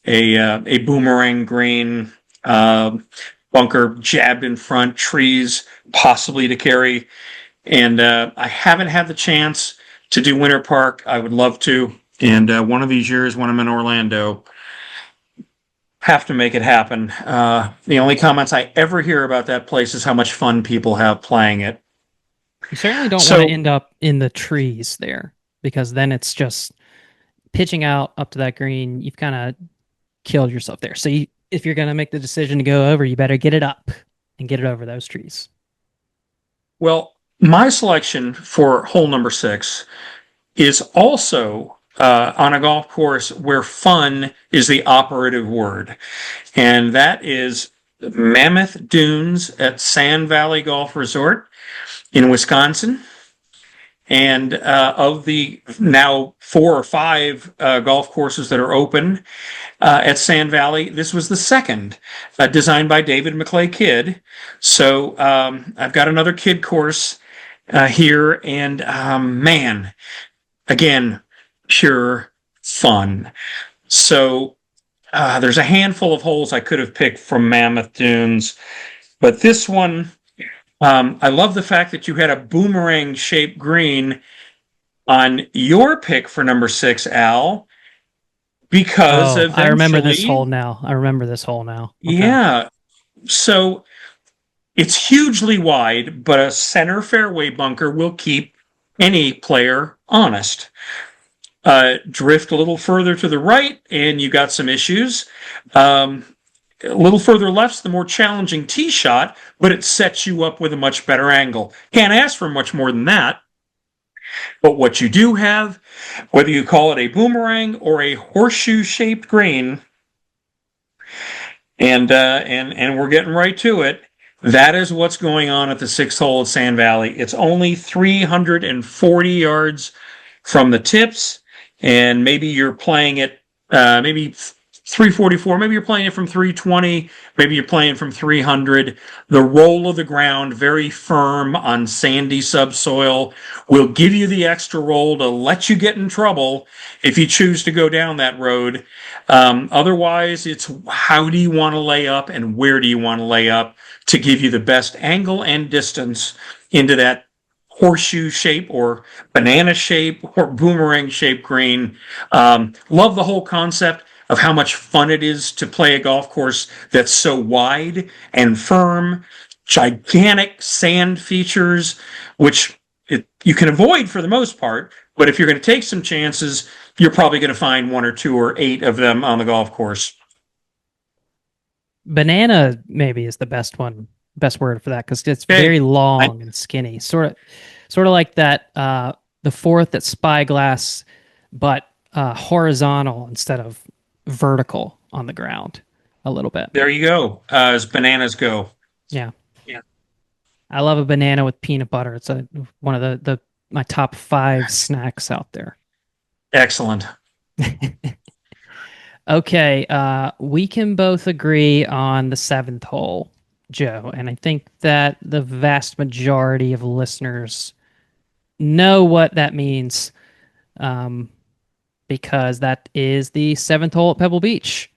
a boomerang green, uh, bunker jabbed in front, trees possibly to carry. And I haven't had the chance to do Winter Park. I would love to. And one of these years when I'm in Orlando, have to make it happen. The only comments I ever hear about that place is how much fun people have playing it. You certainly don't want to So, end up in the trees there because then it's just pitching out up to that green. You've kind of killed yourself there. So if you're going to make the decision to go over, you better get it up and get it over those trees. well, my selection for hole number six is also on a golf course where fun is the operative word, and that is Mammoth Dunes at Sand Valley Golf Resort in Wisconsin. And of the now four or five golf courses that are open at Sand Valley, this was the second, designed by David McClay Kidd. So I've got another Kidd course here, and man, again, pure fun. So there's a handful of holes I could have picked from Mammoth Dunes, but this one, I love the fact that you had a boomerang shaped green on your pick for number six, Al, because Oh, I remember this hole eventually, now. I remember this hole now. Okay. yeah. So it's hugely wide, but a center fairway bunker will keep any player honest. Drift a little further to the right, and you got some issues. Um, a little further left's the more challenging tee shot, but it sets you up with a much better angle. Can't ask for much more than that. But what you do have, whether you call it a boomerang or a horseshoe-shaped green, and we're getting right to it. That is what's going on at the sixth hole at Sand Valley. It's only 340 yards from the tips, and maybe you're playing it, maybe 344, maybe you're playing it from 320, maybe you're playing from 300. The roll of the ground, very firm on sandy subsoil, will give you the extra roll to let you get in trouble if you choose to go down that road. Otherwise, it's how do you want to lay up and where do you want to lay up to give you the best angle and distance into that horseshoe shape or banana shape or boomerang shape green. Love the whole concept. of how much fun it is to play a golf course that's so wide and firm, gigantic sand features, which you can avoid for the most part. But if you're going to take some chances, you're probably going to find one or two or eight of them on the golf course. Banana maybe is the best one, best word for that because it's Okay. very I, long and skinny, sort of like that the fourth at Spyglass, but horizontal instead of vertical on the ground a little bit. there you go. As bananas go. Yeah, Yeah. I love a banana with peanut butter. It's one of the my top five snacks out there. Excellent. Okay, we can both agree on the seventh hole, Joe, and I think that the vast majority of listeners know what that means, um, because that is the seventh hole at Pebble Beach.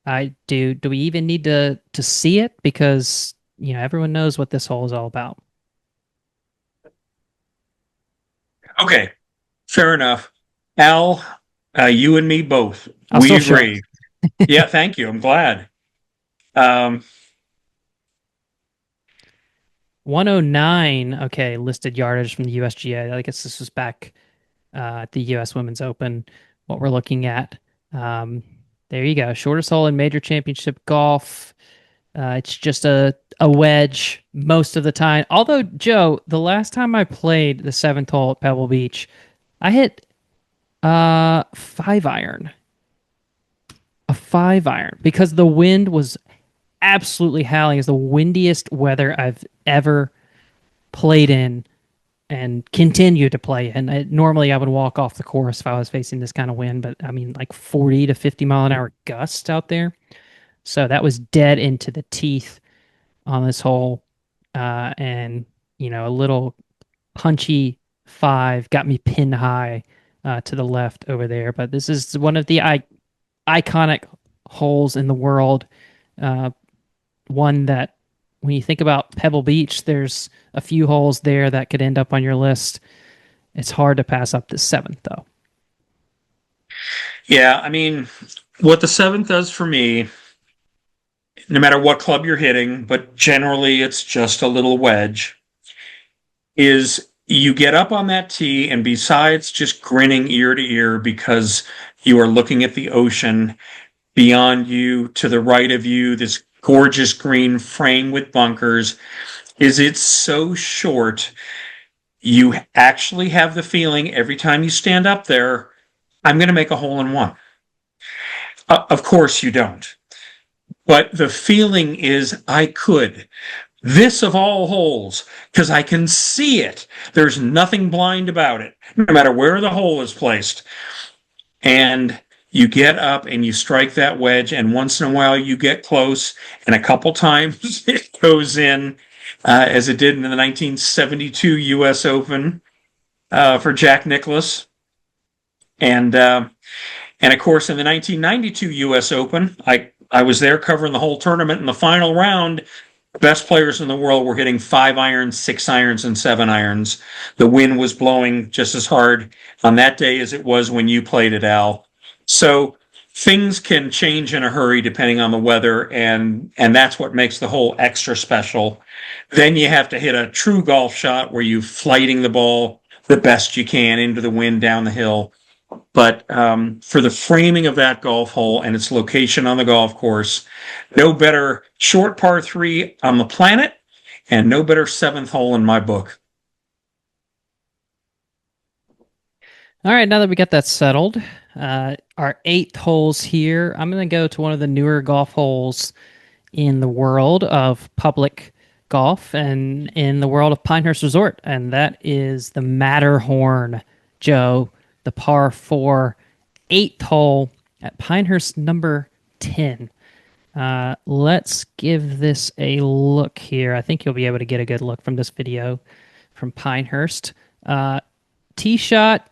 I do. Do we even need to see it? Because everyone knows what this hole is all about. Okay. Fair enough. Al, you and me both. I'll still We show it. agree. Yeah, thank you. I'm glad. Um, 109. Okay, listed yardage from the USGA. I guess this was back at the U.S. Women's Open. What we're looking at. Um, there you go. Shortest hole in major championship golf. It's just a wedge most of the time. Although, Joe, the last time I played the seventh hole at Pebble Beach, I hit 5 iron. A 5 iron because the wind was absolutely howling. It's the windiest weather I've ever played in and continue to play in. Normally, I would walk off the course if I was facing this kind of wind, but I mean, like 40 to 50 mile an hour gusts out there. So that was dead into the teeth on this hole. And, a little punchy five got me pin high to the left over there. But this is one of the iconic holes in the world. Uh, One that, when you think about Pebble Beach, there's a few holes there that could end up on your list. It's hard to pass up the seventh, though. yeah, I mean, what the seventh does for me, no matter what club you're hitting, but generally it's just a little wedge, is you get up on that tee, and besides just grinning ear to ear because you are looking at the ocean beyond you, to the right of you, this gorgeous green frame with bunkers, is it's so short. You actually have the feeling every time you stand up there, I'm going to make a hole in one. Of course you don't. But the feeling is I could. This of all holes, because I can see it. There's nothing blind about it, no matter where the hole is placed. And you get up and you strike that wedge, and once in a while you get close, and a couple times it goes in, as it did in the 1972 U.S. Open for Jack Nicklaus. And of course, in the 1992 U.S. Open, I was there covering the whole tournament. In the final round, the best players in the world were hitting 5 irons, 6 irons, and 7 irons. The wind was blowing just as hard on that day as it was when you played it, Al. So things can change in a hurry depending on the weather, and that's what makes the hole extra special. Then you have to hit a true golf shot where you're flighting the ball the best you can into the wind down the hill. But for the framing of that golf hole and its location on the golf course, no better short par three on the planet, and no better seventh hole in my book. All right, now that we got that settled, our eighth holes here, I'm going to go to one of the newer golf holes in the world of public golf and in the world of Pinehurst Resort, and that is the Matterhorn, Joe, the par four eighth hole at Pinehurst number 10. Let's give this a look here. I think you'll be able to get a good look from this video from Pinehurst. Tee shot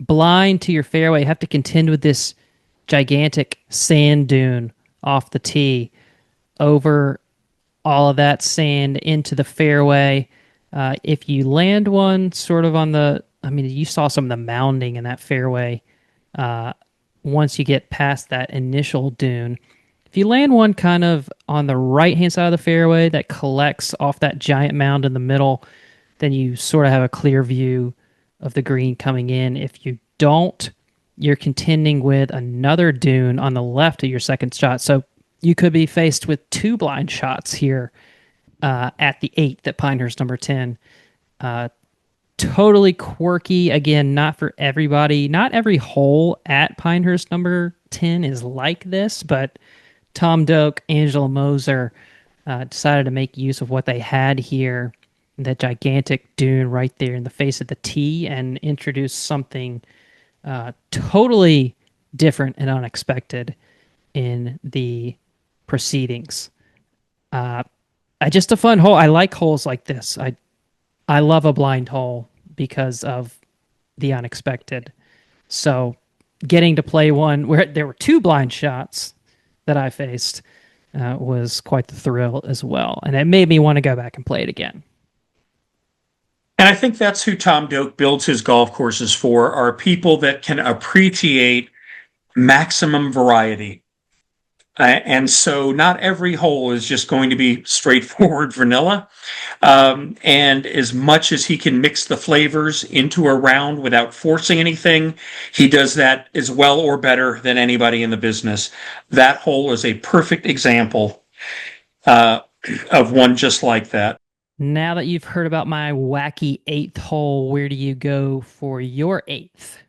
blind to your fairway. You have to contend with this gigantic sand dune off the tee over all of that sand into the fairway. If you land one sort of on the, I mean, you saw some of the mounding in that fairway once you get past that initial dune. If you land one kind of on the right hand side of the fairway that collects off that giant mound in the middle, then you sort of have a clear view of the green coming in. If you don't, you're contending with another dune on the left of your second shot. So you could be faced with two blind shots here at the eighth at Pinehurst number 10. Uh, totally quirky. Again, not for everybody. Not every hole at Pinehurst number 10 is like this, but Tom Doak, Angela Moser decided to make use of what they had here, that gigantic dune right there in the face of the tee, and introduce something totally different and unexpected in the proceedings. Uh, just a fun hole. I like holes like this. I love a blind hole because of the unexpected. So getting to play one where there were two blind shots that I faced was quite the thrill as well. And it made me want to go back and play it again. And I think that's who Tom Doak builds his golf courses for, are people that can appreciate maximum variety. And so not every hole is just going to be straightforward vanilla. And as much as he can mix the flavors into a round without forcing anything, he does that as well or better than anybody in the business. That hole is a perfect example uh, of one just like that. Now that you've heard about my wacky eighth hole, where do you go for your eighth?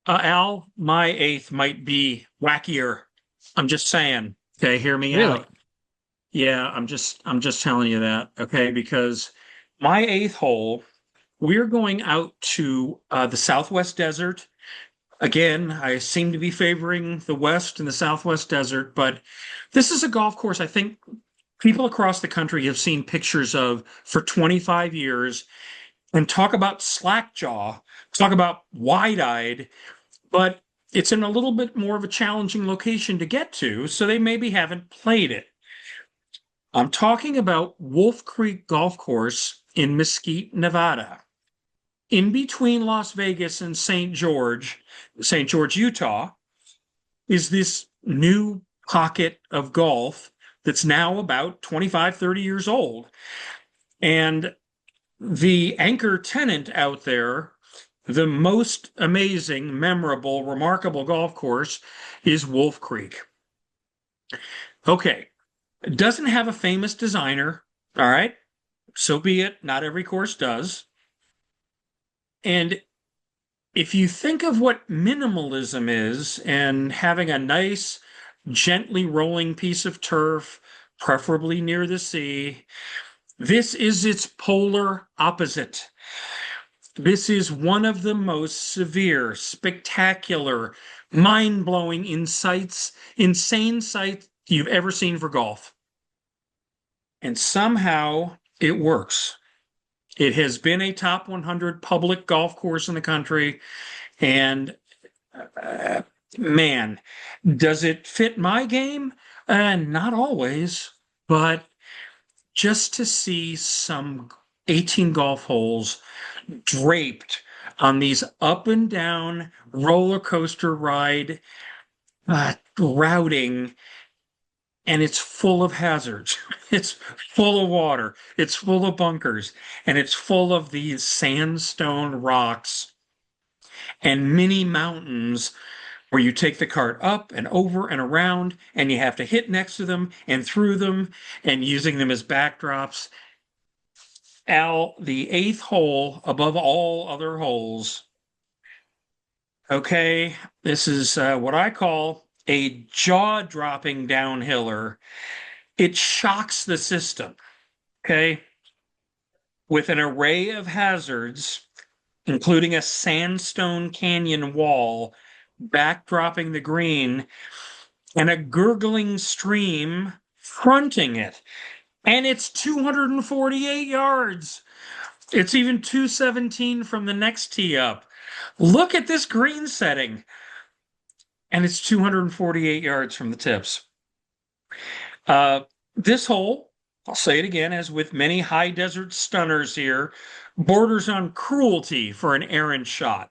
Al, my eighth might be wackier. I'm just saying. Okay, hear me Really? out. Yeah, I'm just telling you that. Okay, because my eighth hole, we're going out to the Southwest Desert. Again, I seem to be favoring the West and the Southwest Desert, but this is a golf course I think people across the country have seen pictures of for 25 years, and talk about slackjaw, talk about wide-eyed, but it's in a little bit more of a challenging location to get to, so they maybe haven't played it. I'm talking about Wolf Creek Golf Course in Mesquite, Nevada. In between Las Vegas and St. George, Utah, is this new pocket of golf that's now about 25, 30 years old. And the anchor tenant out there, the most amazing, memorable, remarkable golf course is Wolf Creek. Okay, it doesn't have a famous designer, all right? So be it. Not every course does. And if you think of what minimalism is and having a nice, gently rolling piece of turf, preferably near the sea, this is its polar opposite. This is one of the most severe, spectacular, mind-blowing insights, insane sights you've ever seen for golf. And somehow it works. It has been a top 100 public golf course in the country. And uh, man, does it fit my game? Not always, but just to see some 18 golf holes draped on these up and down roller coaster ride routing, and it's full of hazards. It's full of water. It's full of bunkers, and it's full of these sandstone rocks and mini mountains where you take the cart up and over and around, and you have to hit next to them and through them and using them as backdrops. Al, the eighth hole above all other holes. Okay, this is what I call a jaw-dropping downhiller. It shocks the system. Okay, with an array of hazards, including a sandstone canyon wall backdropping the green and a gurgling stream fronting it. And it's 248 yards. It's even 217 from the next tee up. Look at this green setting. And it's 248 yards from the tips. Uh, this hole, I'll say it again, as with many high desert stunners here, borders on cruelty for an errant shot.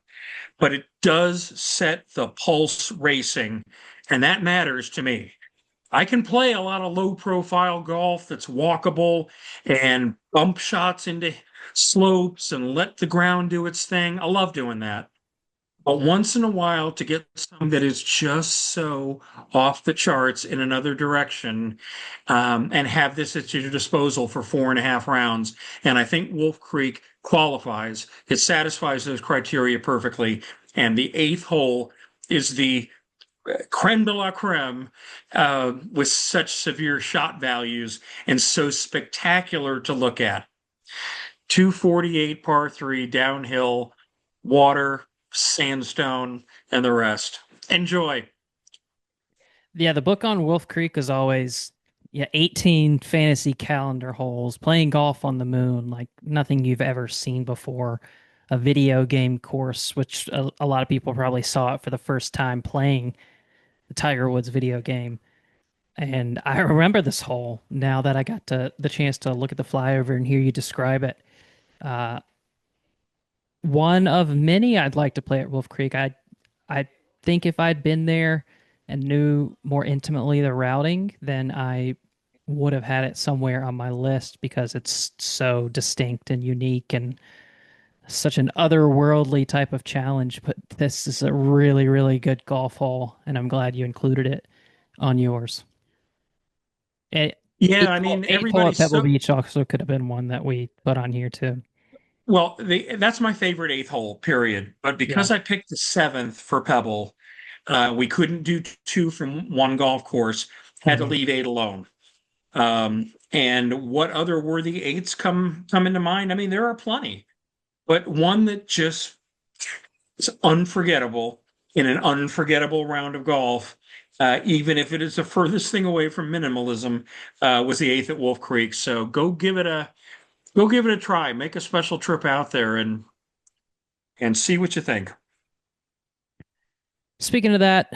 but it does set the pulse racing, and that matters to me. I can play a lot of low profile golf that's walkable and bump shots into slopes and let the ground do its thing. I love doing that. But once in a while, to get something that is just so off the charts in another direction, and have this at your disposal for 4.5 rounds. And I think Wolf Creek qualifies. It satisfies those criteria perfectly. And the eighth hole is the creme de la creme, with such severe shot values and so spectacular to look at. 248 par three downhill, water, sandstone, and the rest. Enjoy. Yeah, the book on Wolf Creek is always, yeah, 18 fantasy calendar holes, playing golf on the moon, like nothing you've ever seen before. A video game course, which a lot of people probably saw it for the first time playing the Tiger Woods video game. And I remember this hole now that I got the chance to look at the flyover and hear you describe it. Uh, One of many I'd like to play at Wolf Creek. I think if I'd been there and knew more intimately the routing, then I would have had it somewhere on my list because it's so distinct and unique and such an otherworldly type of challenge. But this is a really, really good golf hole, and I'm glad you included it on yours. Eh, Yeah, I mean, eighth hole at everybody's Pebble so Beach also could have been one that we put on here too. well. That's my favorite eighth hole, period. But Yeah. because I picked the seventh for Pebble, we couldn't do two from one golf course. Had to Hmm. leave eight alone. And what other worthy eights come into mind? I mean, there are plenty, but one that just is unforgettable in an unforgettable round of golf, even if it is the furthest thing away from minimalism, was the eighth at Wolf Creek. So go give it a try. Make a special trip out there and see what you think. Speaking of that,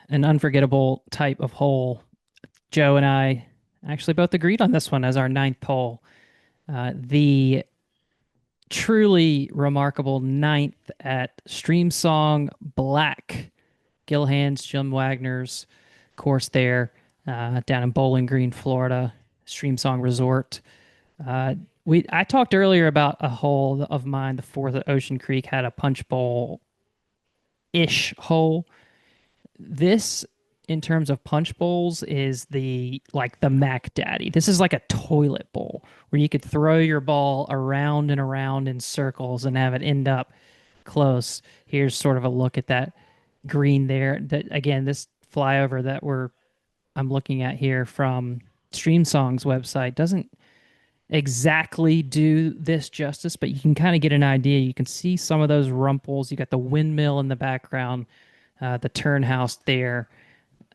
an unforgettable type of hole, Joe and I actually both agreed on this one as our ninth hole. The truly remarkable ninth at Stream Song Black, Gilhan's, Jim Wagner's course there, down in Bowling Green, Florida, Stream Song Resort. I talked earlier about a hole of mine, the fourth at Ocean Creek, had a punch bowl ish hole. This, in terms of punch bowls, is the Mac Daddy. This is like a toilet bowl where you could throw your ball around and around in circles and have it end up close. Here's sort of a look at that green there. That again, this flyover that I'm looking at here from Stream Song's website doesn't exactly do this justice, but you can kind of get an idea. You can see some of those rumples. You got the windmill in the background, the turn house there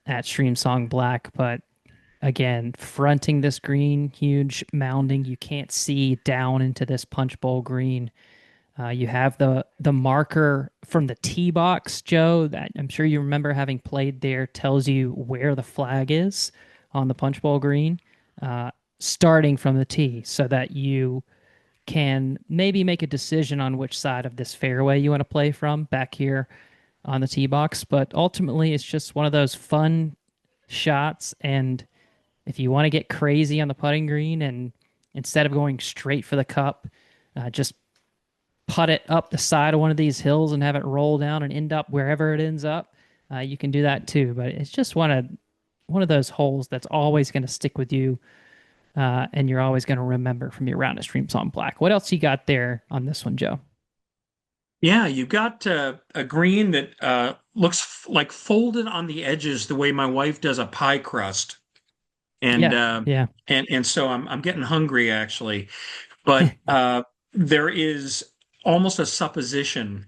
at Stream Song Black. But again, fronting this green, huge mounding, you can't see down into this punch bowl green. You have the marker from the tee box, Joe, that I'm sure you remember having played there, tells you where the flag is on the punch bowl green, starting from the tee, so that you can maybe make a decision on which side of this fairway you want to play from back here on the tee box. But ultimately, it's just one of those fun shots. And if you want to get crazy on the putting green and instead of going straight for the cup, just putt it up the side of one of these hills and have it roll down and end up wherever it ends up, you can do that too. But it's just one of those holes that's always going to stick with you, and you're always going to remember from your round of Stream Song Black. What else you got there on this one, Joe? Yeah, you've got a green that looks like folded on the edges the way my wife does a pie crust. And Yeah, yeah. so I'm getting hungry actually. But there is almost a supposition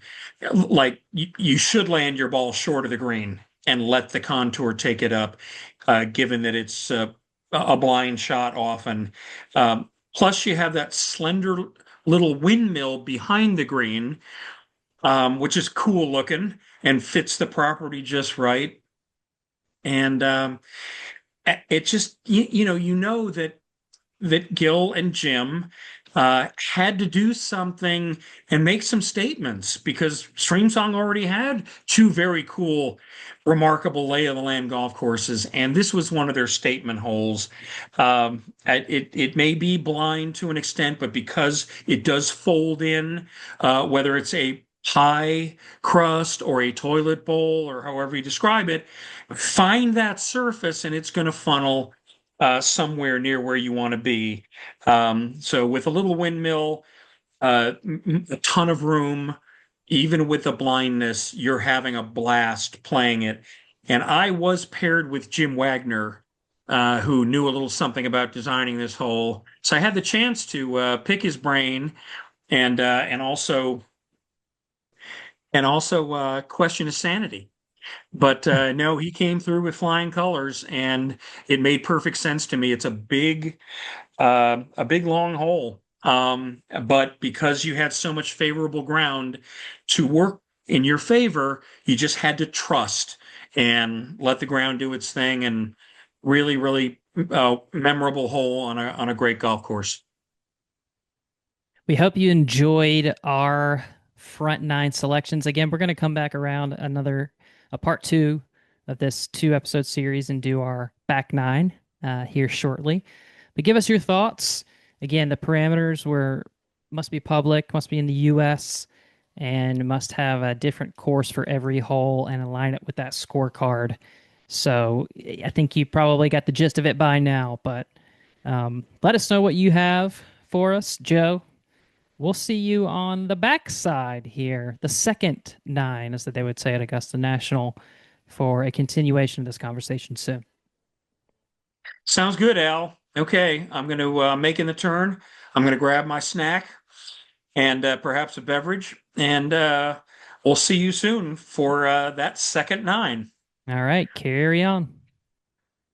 like you should land your ball short of the green and let the contour take it up, given that it's a blind shot often. Plus, you have that slender little windmill behind the green, which is cool looking and fits the property just right. And it just you know that Gil and Jim had to do something and make some statements because Streamsong already had two very cool, remarkable lay of the land golf courses, and this was one of their statement holes. It may be blind to an extent, but because it does fold in, whether it's a pie crust or a toilet bowl or however you describe it, find that surface and it's going to funnel somewhere near where you want to be. So with a little windmill, a ton of room, even with the blindness, you're having a blast playing it. And I was paired with Jim Wagner, who knew a little something about designing this hole. So I had the chance to pick his brain and question his sanity. But no, he came through with flying colors, and it made perfect sense to me. It's a big long hole. But because you had so much favorable ground to work in your favor, you just had to trust and let the ground do its thing. And really, really memorable hole on a great golf course. We hope you enjoyed our front nine selections. Again, we're going to come back around a part two of this 2 episode series and do our back nine here shortly. But give us your thoughts. Again, the parameters must be public, must be in the U.S., and must have a different course for every hole and align it with that scorecard. So I think you probably got the gist of it by now, but let us know what you have for us, Joe. We'll see you on the backside here, the second nine, as they would say at Augusta National, for a continuation of this conversation soon. Sounds good, Al. Okay, I'm going to make in the turn. I'm going to grab my snack and perhaps a beverage, and we'll see you soon for that second nine. All right, carry on.